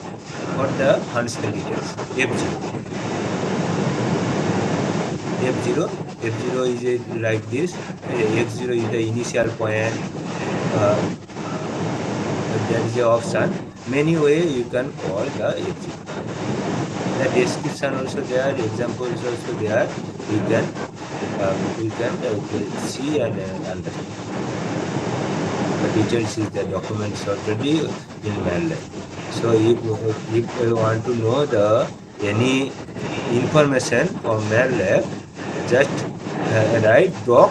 for the function details. F0 is like this. X0 is the initial point. That is the option. many way you can call the execute. The description also there, examples also there. We can see and understand. The details is the documents already in MATLAB. So if you want to know any information from MATLAB, just write doc,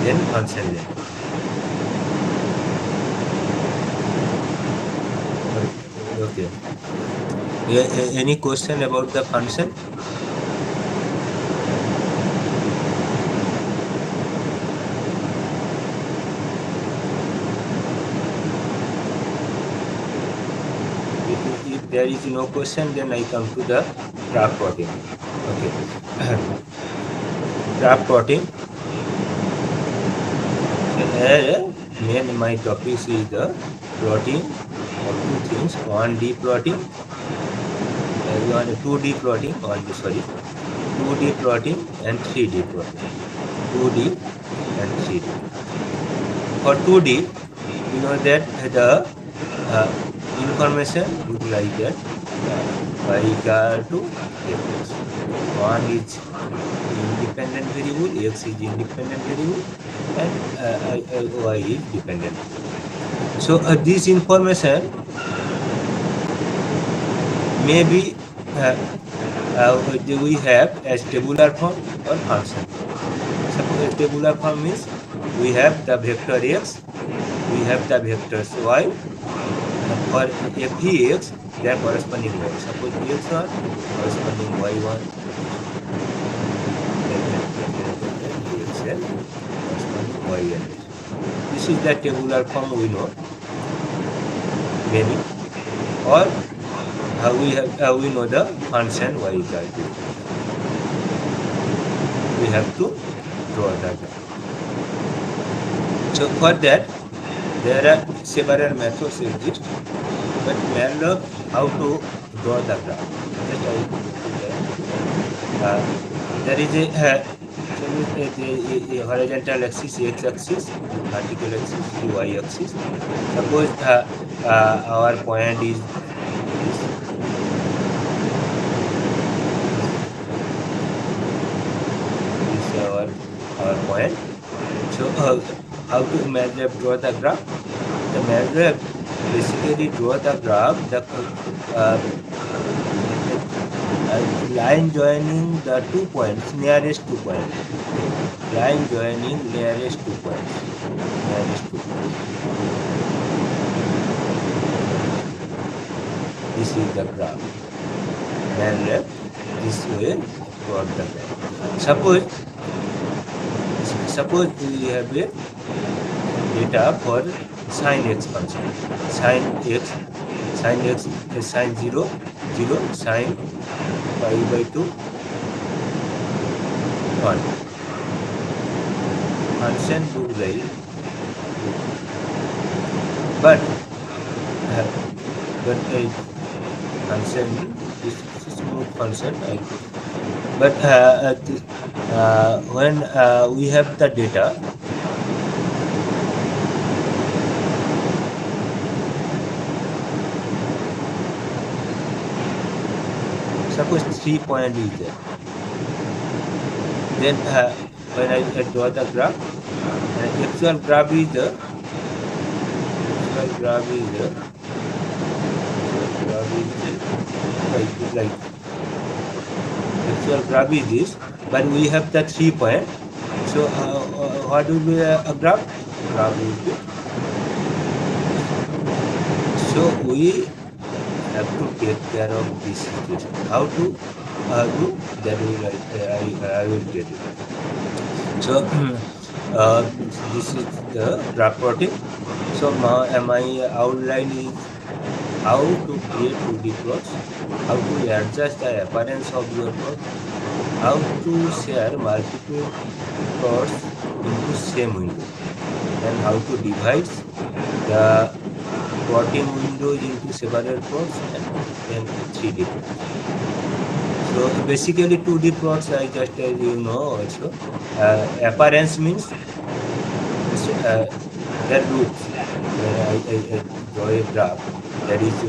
then function name. Okay. Any question about the function? If there is no question, then I come to the graph plotting. Okay. Graph plotting. Here, my topic is the plotting of two things: 1D plotting, 2D plotting, 2D plotting and 3D plotting. 2D and 3D. For 2D, you know that the information would like that y equal to fx. One is independent variable, x is independent variable, and y is dependent. So this information may be we have as tabular form or function. Suppose tabular form means we have the vector x, we have the vectors y. For fx, they are corresponding y. Suppose x1 corresponding y1, xn corresponding yn. This is the tabular form we know. Maybe, or we know the function y equal to. We have to draw that. So for that, there are several methods exist, but MATLAB how to draw the graph. Just there is a horizontal axis, x-axis, vertical axis, y-axis. Suppose our point is this. This is our point. So how to MATLAB draw the graph? The MATLAB basically draw the graph, the line joining the 2 points, nearest 2 points. Line joining nearest 2 points. This is the graph. MATLAB this way plot the graph. Suppose we have a data for sin x function. Sin x is sin 0, sin pi by 2, 1. Function look like, but function is smooth function. But when we have the data, suppose 3 point is there. Then when I draw the graph, actual graph is the like actual graph is this, but we have the 3 point. So what will be a graph? Graph will be. So we have to take care of this situation. How to do that? I will get it. So this is the graph plotting. So my outline is how to create 2D plots, how to adjust the appearance of your plot, how to share multiple plots into same window, and how to divide the plotting windows into several plots and then 3D plots. So basically 2D plots, I just tell you know also. Appearance means the loops. when I draw a graph, there is a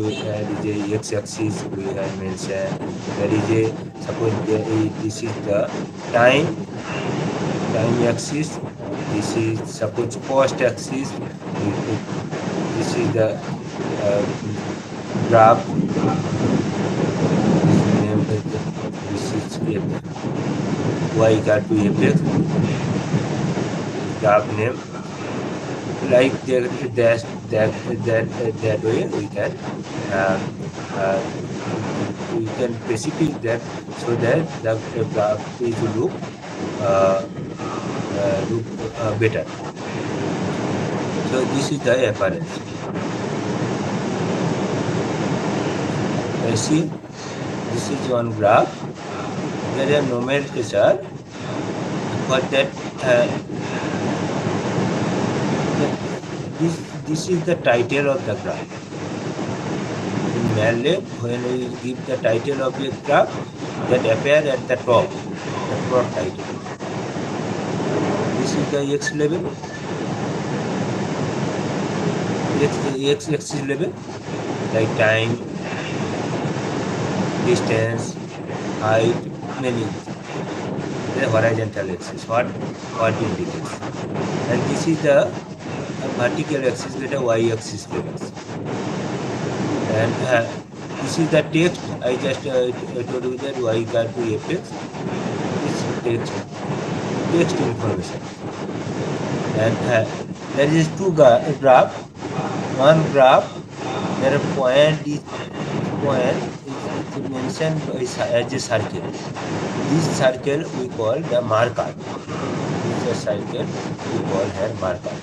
x-axis we have mentioned. There is a suppose this is the time axis. This is suppose cost axis. This is the graph. This is name. This is y equal to fx. Graph name. Like that way we can specify that so that the graph is look better. So this is the appearance. See, this is one graph. There are nomenclature for that. This is the title of the graph. In MATLAB, when we give the title of a graph, that appear at the top, the plot title. This is the x level, x-axis level, like time, distance, height, many. The horizontal axis, what indicates. And this is the vertical axis with a y-axis levels. And this is the text. I just told you that y equal to fx. This text information. And there is two graph. One graph, there are point is mentioned as a circle. This circle we call the marker. This is a circle we call here marker.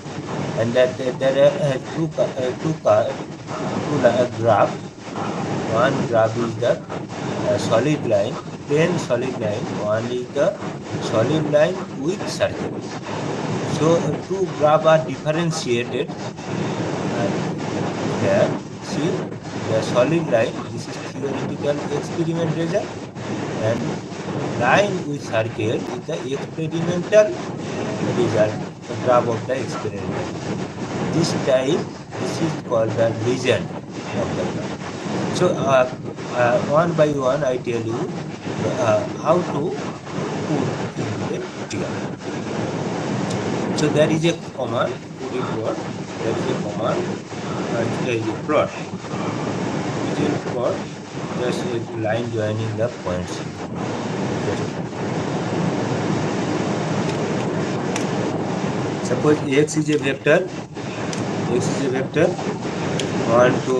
And that there are two graph. One graph is the solid line, plain solid line. One is the solid line with circle. So two graphs are differentiated. Here, see the solid line. This is theoretical experiment result, and line with circle is the experimental result, the graph of the experiment. This time, this is called the legend of the graph. So, one by one, I tell you how to put in the figure. So, there is a command, put it plot. There is a command, and there is a plot. Which is plot, just a line joining the points. Suppose x is a vector, 1 to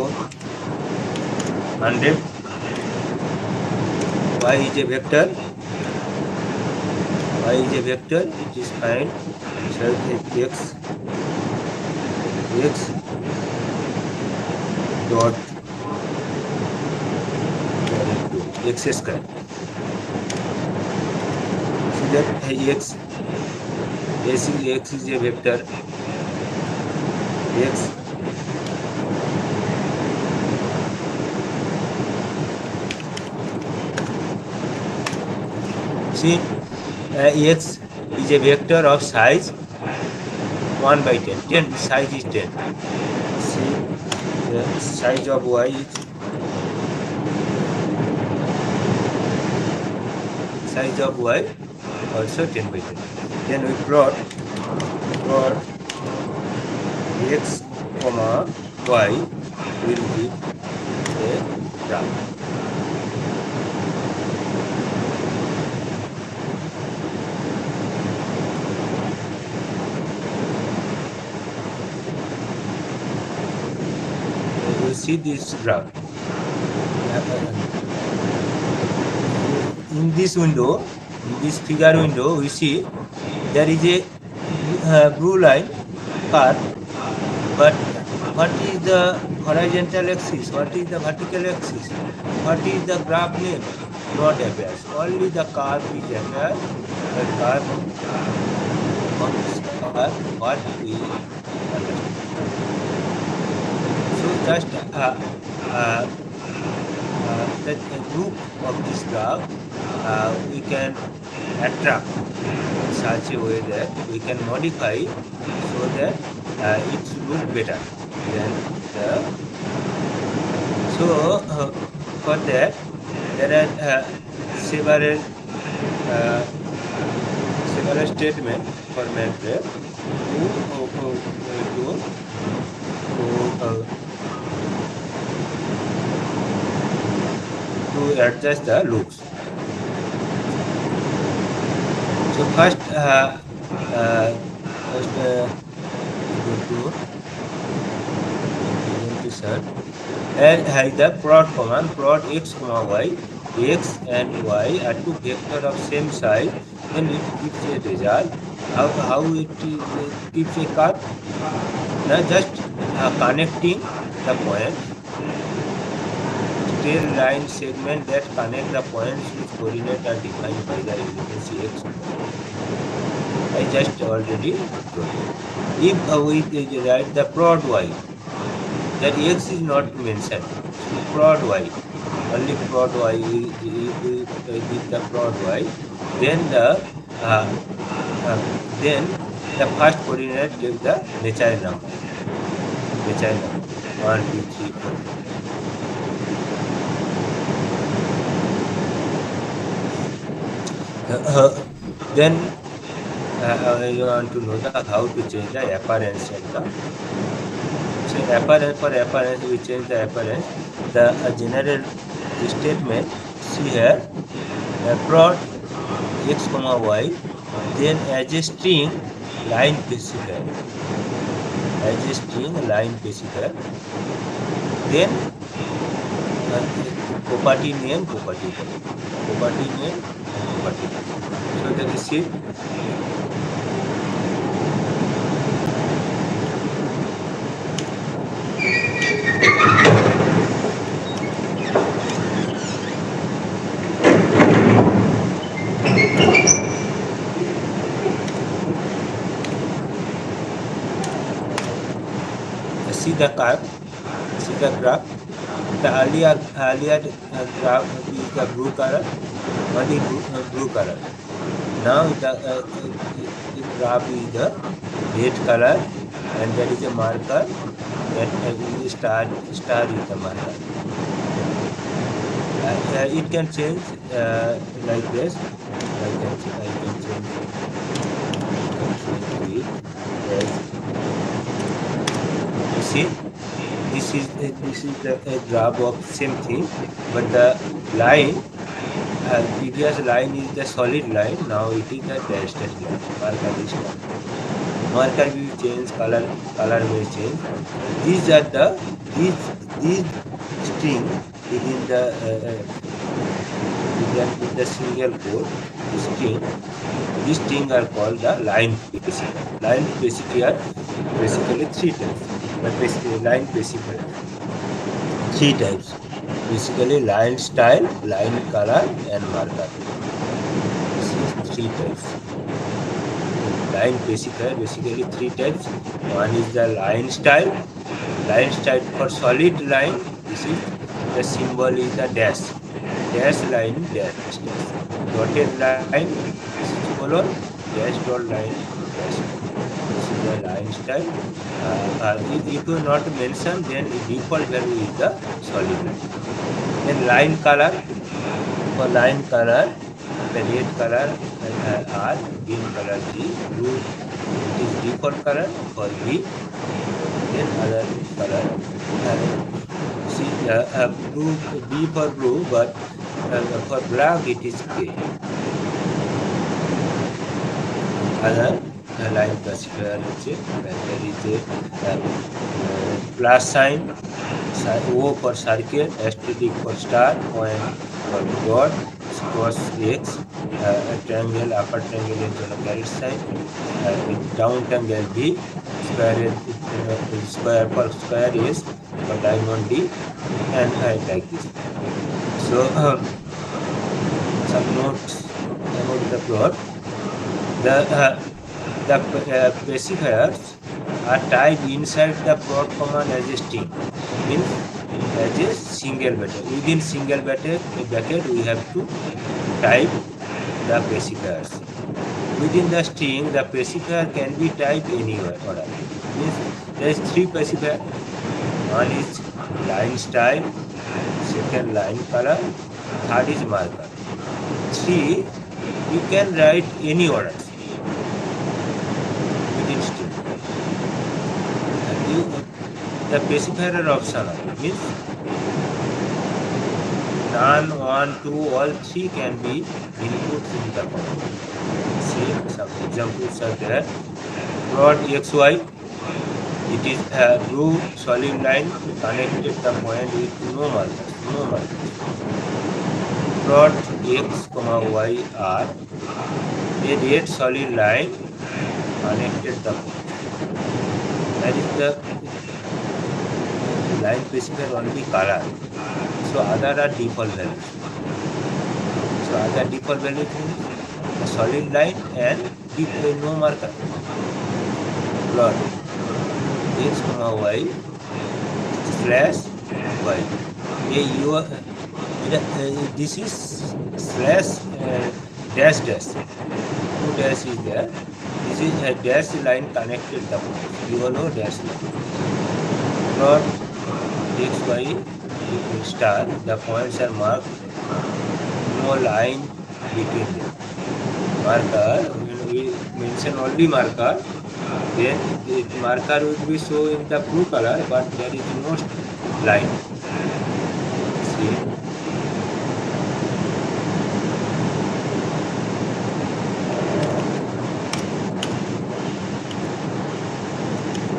100. Y is a vector, it is fine. So x dot x square. So that x is a vector, x see x is a vector of size 1 by 10. Size is 10. See the size of y is also 10 by 10. Then we plot x comma y will give a graph. You see this graph. In this window, in this figure window, we see there is a blue line curve, but what is the horizontal axis? What is the vertical axis? What is the graph name? Not appears. Only the curve is appears. The curve of this curve, what we understand. So just the group of this graph we can attract in such a way that we can modify so that it should look better. then for that there are several statements for MATLAB to adjust the loops. So first go to presentation and the plot command plot x comma y. X and y are two vectors of same size, then it gives a result. How it gives a curve? Now just connecting the point, straight line segment that connect the points whose coordinates are defined by the elements x. I just already told you. If we write the plot y, that x is not mentioned. So plot y, only plot y. If we give the plot y, then the first coordinate gives the natural number. 1, 2, 3, 4. Then you want to know how to change the appearance of the. So for appearance we change the appearance. The general statement, see here, plot x comma y, then as a string line specifier, then property name. So that is it. See the graph. The earlier graph is the blue color, only blue color. Now the graph is the red color, and there is a marker. That is star is the marker. It can change like this. I can change it. Yes. You see, this is the graph of same thing, but the line, previous line is the solid line. Now it is the dashed line. Marker will change, color will change. These are these string within the single code string. These string are called the line specifier. Line specifier basically three types. But basically line specifier three types. Basically line style, line color, and marker. This is three types. Line specifier basically three types. One is the line style. Line style for solid line. This is the symbol is the dash. Dash line, dash. Dotted line. This is colon. Dash dot line. Dash. This is the line style. If you not mention, then the default value is the solid line. Then line color. For line color, the red color R, green color G, blue it is default color for B, then other color. See blue, B for blue, but for black it is K. Other line classifier is there is a plus sign, O for circle, asterisk for star, point for dot, cross X, triangle, upper triangle is on a caret sign, down triangle B, square for square is for diamond D, and like this. So some notes about the plot. The specifiers are typed inside the plot command as a string, means as a single bracket. Within single bracket we have to type the specifiers. Within the string, the specifier can be typed anywhere. Means there is three specifiers. One is line style, second line color, third is marker. 3, you can write any orders within string. The specifier option means none, 1, 2, all 3 can be inputs in the command. See, some examples are there. Plot xy, it is a blue solid line connected the point with no markers. Plot x, y are a red solid line connected the points. That is the line specifier only color. So other are default values. So other default values means a solid line and no marker. Plot x, y slash y. This is slash dash dash. Two dash is there. This is a dash line connected the points. You all know dash line. Plot x, y star. The points are marked. No line between them. Marker, when we mention only marker, then the marker will be shown in the blue color, but there is no line. See.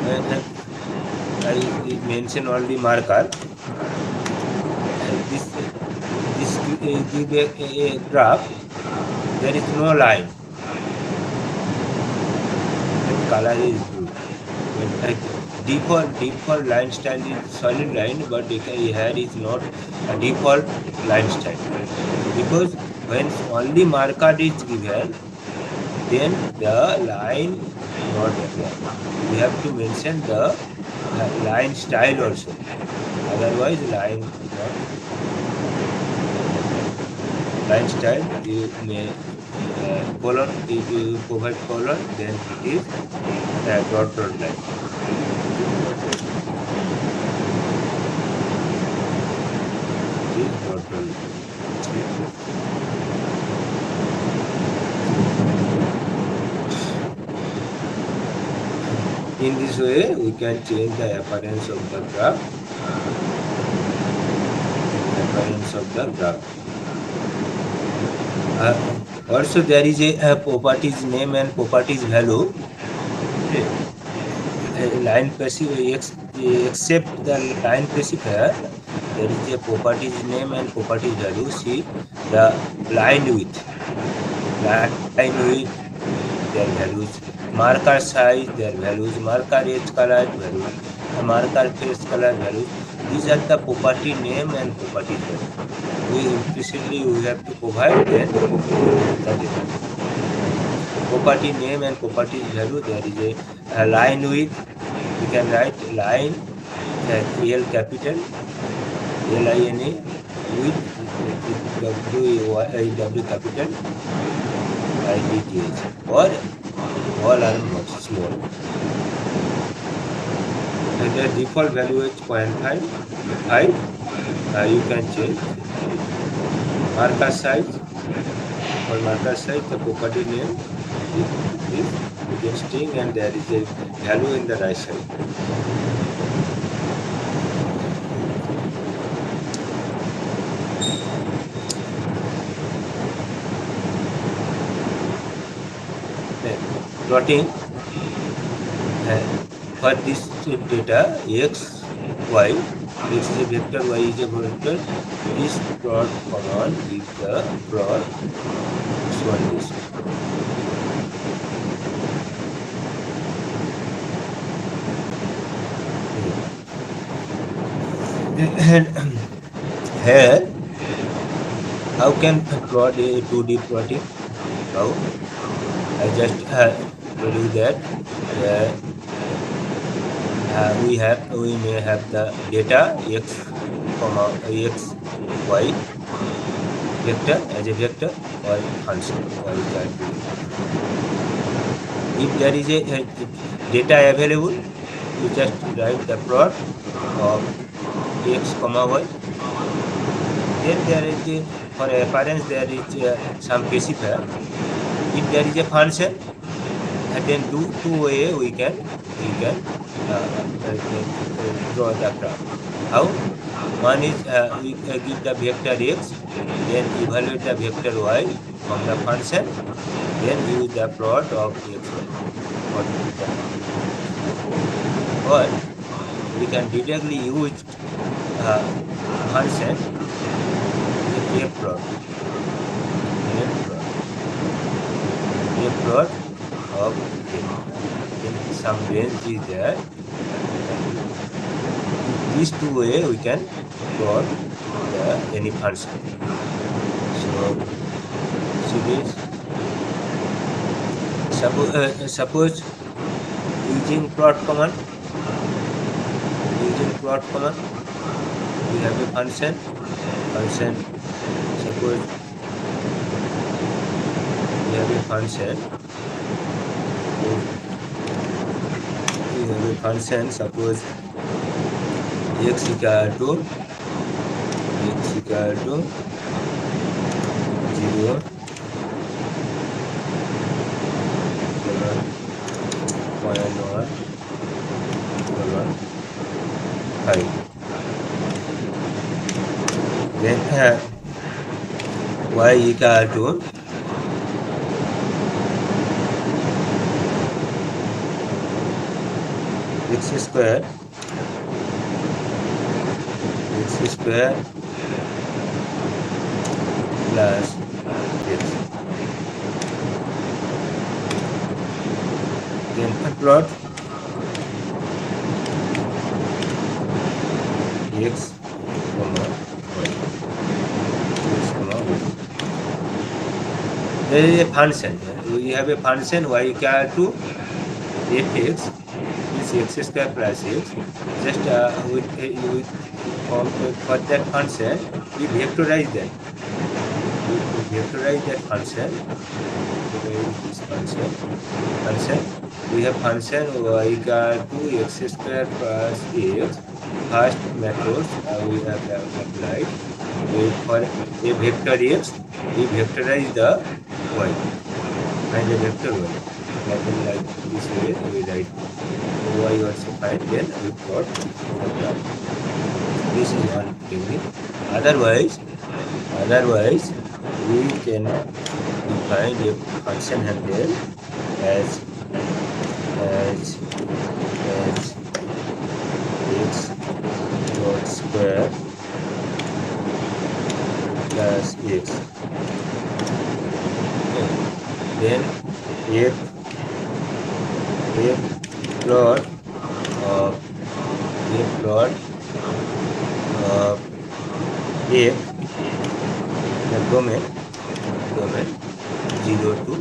When I mention only marker, this give a graph, there is no line. The color is blue. Default line style is solid line, but here is not a default line style. Because when only marker is given, then the line not appear. We have to mention the line style also. Otherwise, line not. Line style, you may colon, if you provide colon, then it is dot line. It is dot line. In this way, we can change the appearance of the graph. Also, there is a properties name and properties value. Line specifier, except the line specifier, there is a properties name and properties value. See the line width, their values, marker size, their values, marker edge color values, marker face color values. These are the property name and property value. Implicitly we have to provide then the data. Property name and property value, there is a line width. We can write line L capital, LINA width W capital IDTH, or all are much small. And the default value is 0.5. You can change. Marker size, for marker size, the property name is within string, and there is a value in the right side. Then plotting for this data x, y. X is a vector, y is a vector. This plot command gives the plot shown this. Here, how can plot a 2D plotting? How? I just told you that we may have the data x, x, y vector as a vector or function. If there is a data available, you just write the plot of x comma y. Then there is for appearance there is some specifier. If there is a function, and then two way we can draw the graph. How? One is we give the vector x, then evaluate the vector y from the function, then use the plot of x y. Or we can directly use function a plot of in some range is there. These two way we can plot any function. So see this. Suppose using plot command, we have a function. Suppose we have a function. Suppose x equal to 0, 0.1, 5. Then y equal to x square plus x. Then plot x comma y. There is a function. We have a function y equal to fx. This x square plus x. Just for that function, we vectorize that. Function. We have function y equal to x square plus x. First method we have applied. For a vector x, we vectorize the y. Find a vector y. Like this way, we write y also find, then we plot the graph. This is one technique. Otherwise, we can define a function handle as x dot square plus x. Then f plot of f the domain 0 to 5.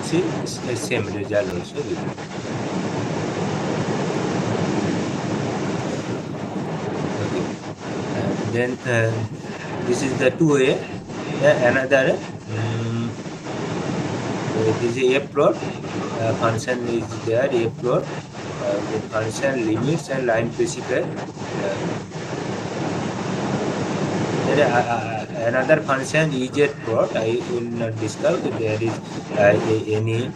See, it's the same result also. Okay. Then this is the 2a. Another this is a plot. Function is there. A plot. The function limits and line specifier. Another function is a plot. I will not discuss. There is any.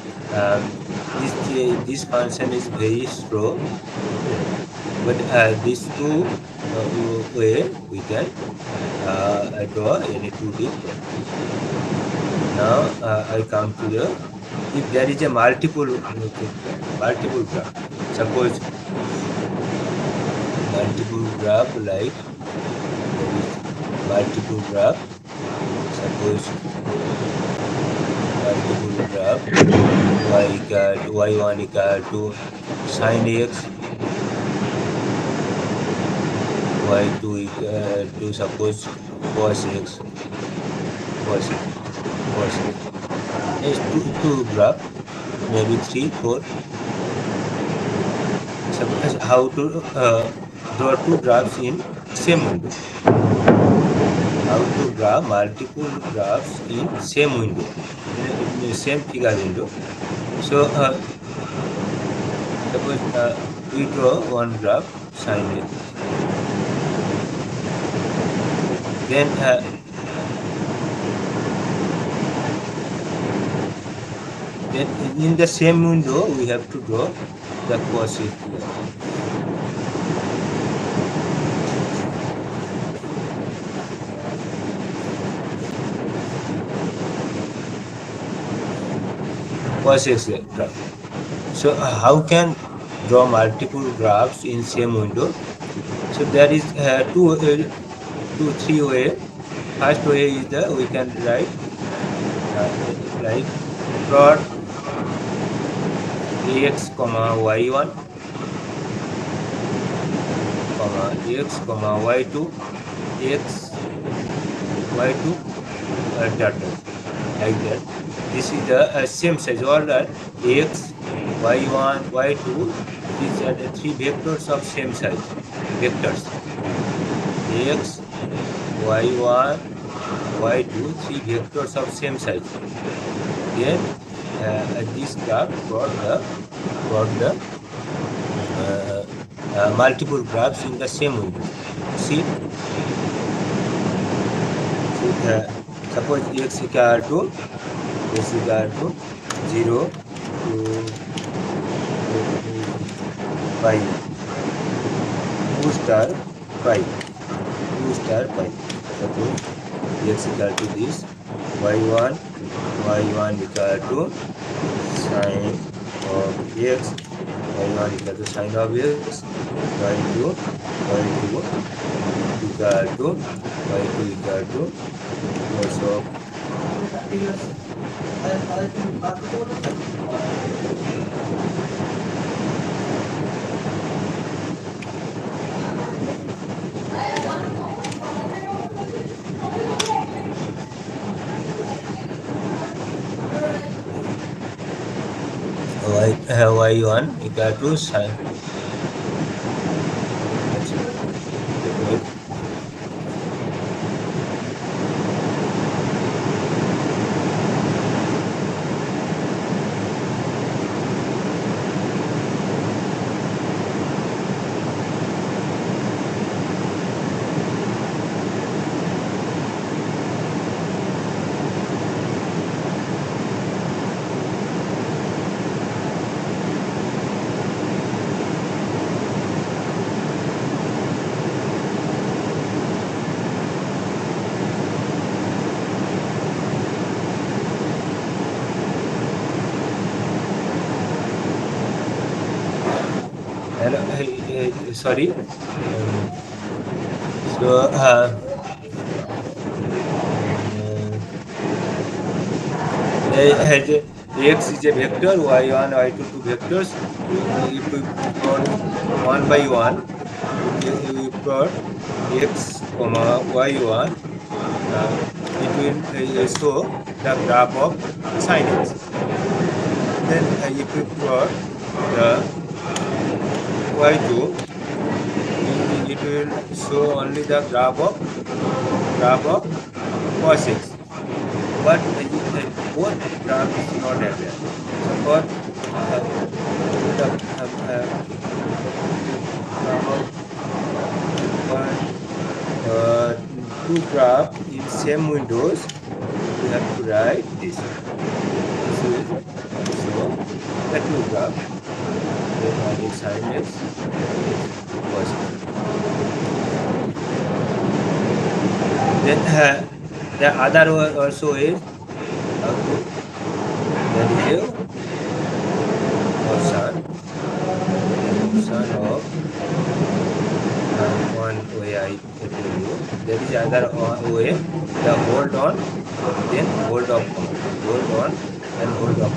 This function is very slow, but these two way we can draw any 2D plot. Now I come to the, if there is a multiple graph. Suppose multiple graph, like there is multiple graph. Suppose multiple graph y1 equal to sin x, y2 equal to suppose cos x. There's two graph, maybe 3, 4. Suppose how to draw two graphs in same window. how to draw multiple graphs in same window, in the same figure window. So suppose we draw one graph sin x. Then in the same window we have to draw the cos x here. Cos x graph. So how can draw multiple graphs in same window? So there is three way. First way is we can write like plot ax comma y1 comma x comma y2 x y2 dot like that. This is the same size order x y1 y2. These are the three vectors of same size vectors x y1 y2, three vectors of same size. Then this graph brought the multiple graphs in the same window. See, suppose x equal to 0 to pi 2 star pi 2 star pi. Suppose x equal to this y1 equal to sine of x, y1 equal to sine of x, y2 equal to cos of y1 equal to sine. Sorry. So x is a vector, y1, y2 two vectors. If we plot one by one, we plot x comma y1, it will show the graph of sin x. Then if we plot the y2, it will show only the graph of cos x. But both graph is not aware. So for two graph in same windows, we have to write this. This is so the two graph. One is sin x, cos x. Then the other one also is there is a option of one way I tell you. There is other way, the hold on, then hold up, hold on and hold up,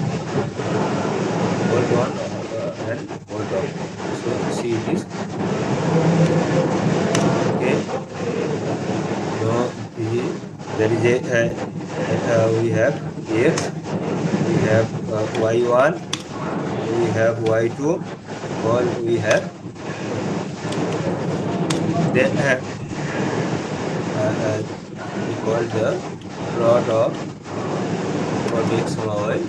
hold on and hold up. So see this. Okay. No, there is a we have x, we have y1, we have y2, or we have then called the plot of x, y.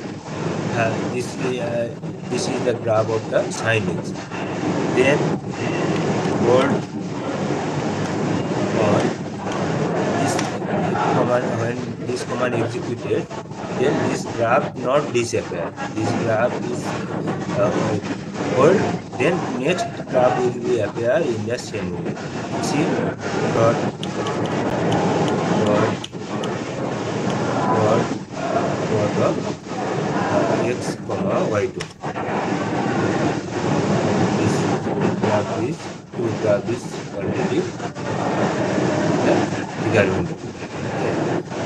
This is the graph of the sin x. Then hold on this command. When this command executed, then this graph not disappear. This graph is hold. Then next graph will be appear in the same way. See, plot of x, y2. This graph is already the figure window.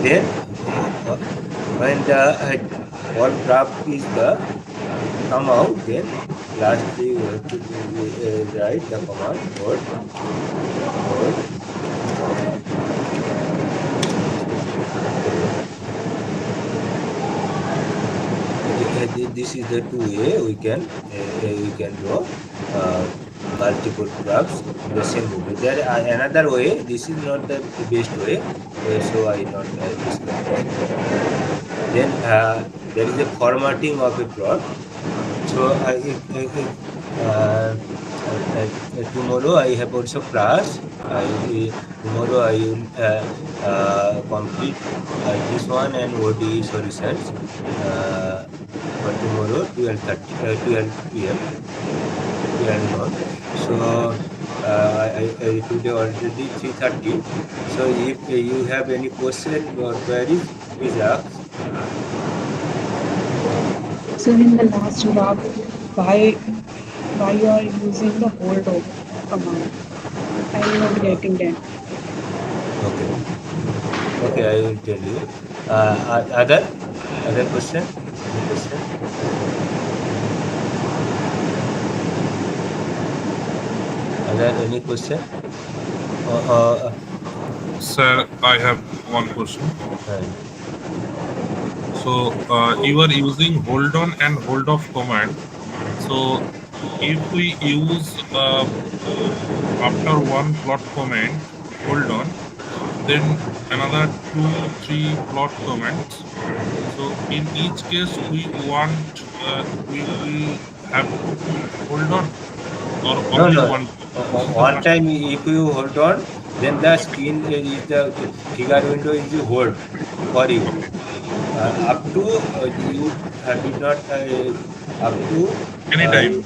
Then when the all graph is come out, then lastly we have to write the command hold. This is the two way we can draw multiple graphs in the same movie. There another way. This is not the best way, so I not describe it. Then there is a formatting of a plot. So tomorrow I have also class. Tomorrow I will complete this one and ODE solutions for tomorrow 12 p.m. So I today already 3:30. So if you have any question or queries, please ask. So in the last graph, why you are using the hold over command? I am not getting that. Okay, I will tell you. Other question? Any question? Any question? Sir, I have one question. So you are using hold on and hold off command. So if we use after one plot command hold on, then another 2-3 plot commands. So in each case we have to hold on or only No. one. One time if you hold on, then the screen is the figure window is hold for you. Up to you did not up to Anytime.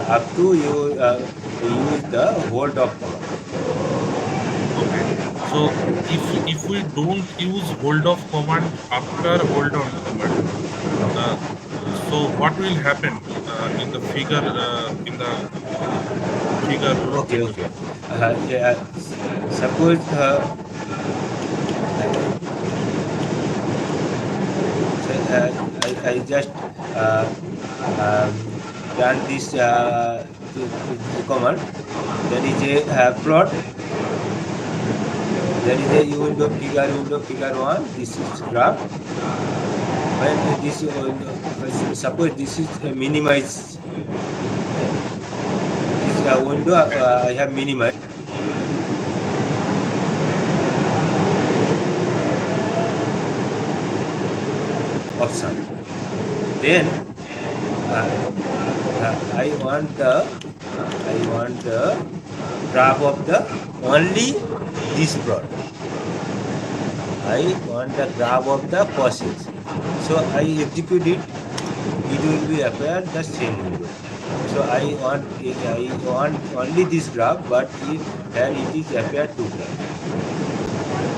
Up to you use the hold off command. Okay. So if we don't use hold off command after hold on command, so what will happen in the figure Okay. Suppose I just done this command. There is a plot. There is a window figure 1. This is graph. When this suppose this is minimized. This window I have minimized. Option. Then I want the graph of the only this plot. I want the graph of the process. So I execute it. It will be appear the same window. So I want only this graph, but here it is appear two graph.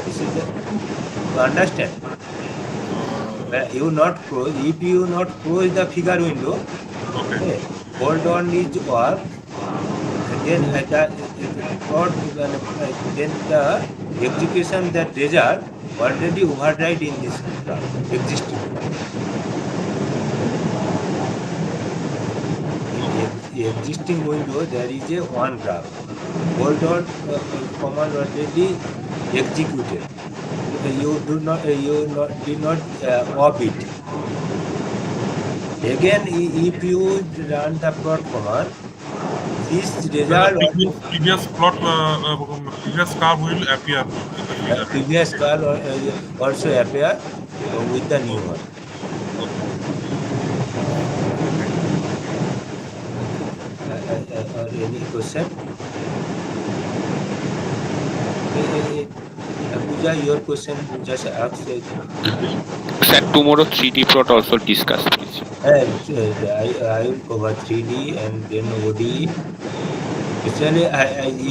This is you understand? You not close. If you not close the figure window, okay, hold on is work. Then then the execution that result already override in this graph existing. In the existing window there is a one graph. Hold on command already executed. You did not off it. Again, if you run the plot command, this The result previous plot, previous curve will appear in the figure. previous Okay. curve also appear with the new one. Okay. Okay. Okay. Or any question? Pooja, your question just asked. Sir, tomorrow 3D plot also discuss, please. I will cover 3D and then OD. Actually,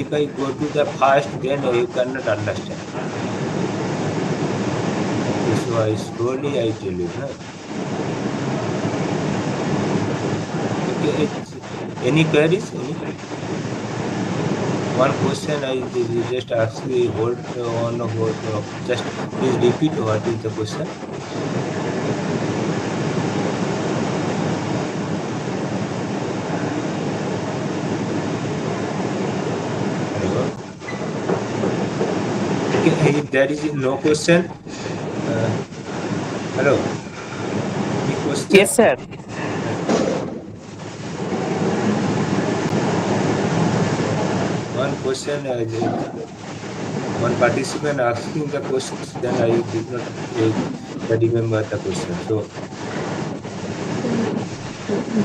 if I go to the first, then you cannot understand. So I slowly I tell you, no? Okay. Any queries? Any? One question I just ask you. Hold on. Hold. Just please repeat. What is the question? Hello. Okay. If there is no question, hello. Any question? Yes, sir. Uh, one question. One participant asking the question, then I did not remember the question. So,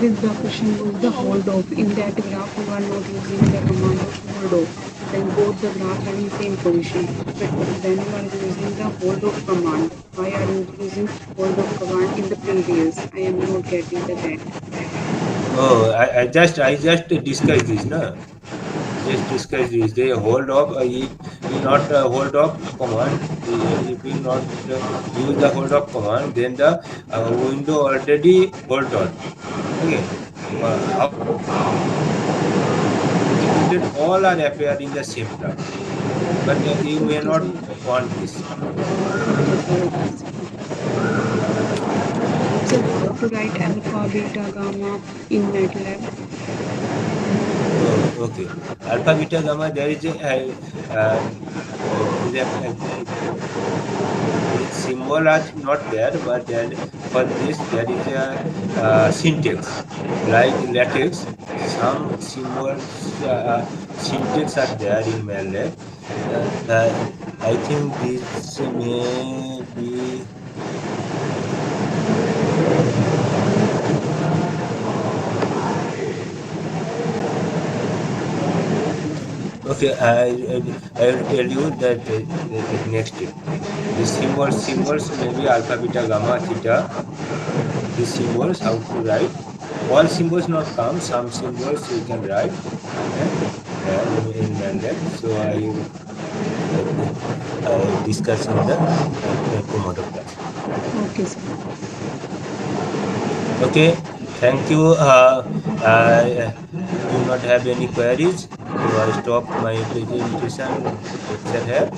This the question was the hold off. In that graph, you are not using the command of hold off. Then both the graph having same position. But when you are using the hold off command, why are you using hold off command in the previous? I am not getting the that. oh, I just discussed this, no? Just discuss this. They hold up. If you not hold up command, if you not use the hold up command, then the window already hold on. Okay. How executed all are appear in the same term, but you may Okay, not sir. want this. Okay, sir. Okay, sir. So how to write alpha, beta, gamma in MATLAB? Oh, okay. Alpha, beta, gamma. There is a the symbol are not there, but then for this there is a syntax. Like latex, some symbols syntax are there in MATLAB. I think this may be okay. I will tell you that next step. The symbols maybe alpha, beta, gamma, theta. These symbols how to write. All symbols not come. Some symbols we can write. Eh? There in MATLAB. So I will discuss in the tomorrow class. Okay, sir. Okay. Thank you. I do not have any queries. So I stop my presentation lecture here.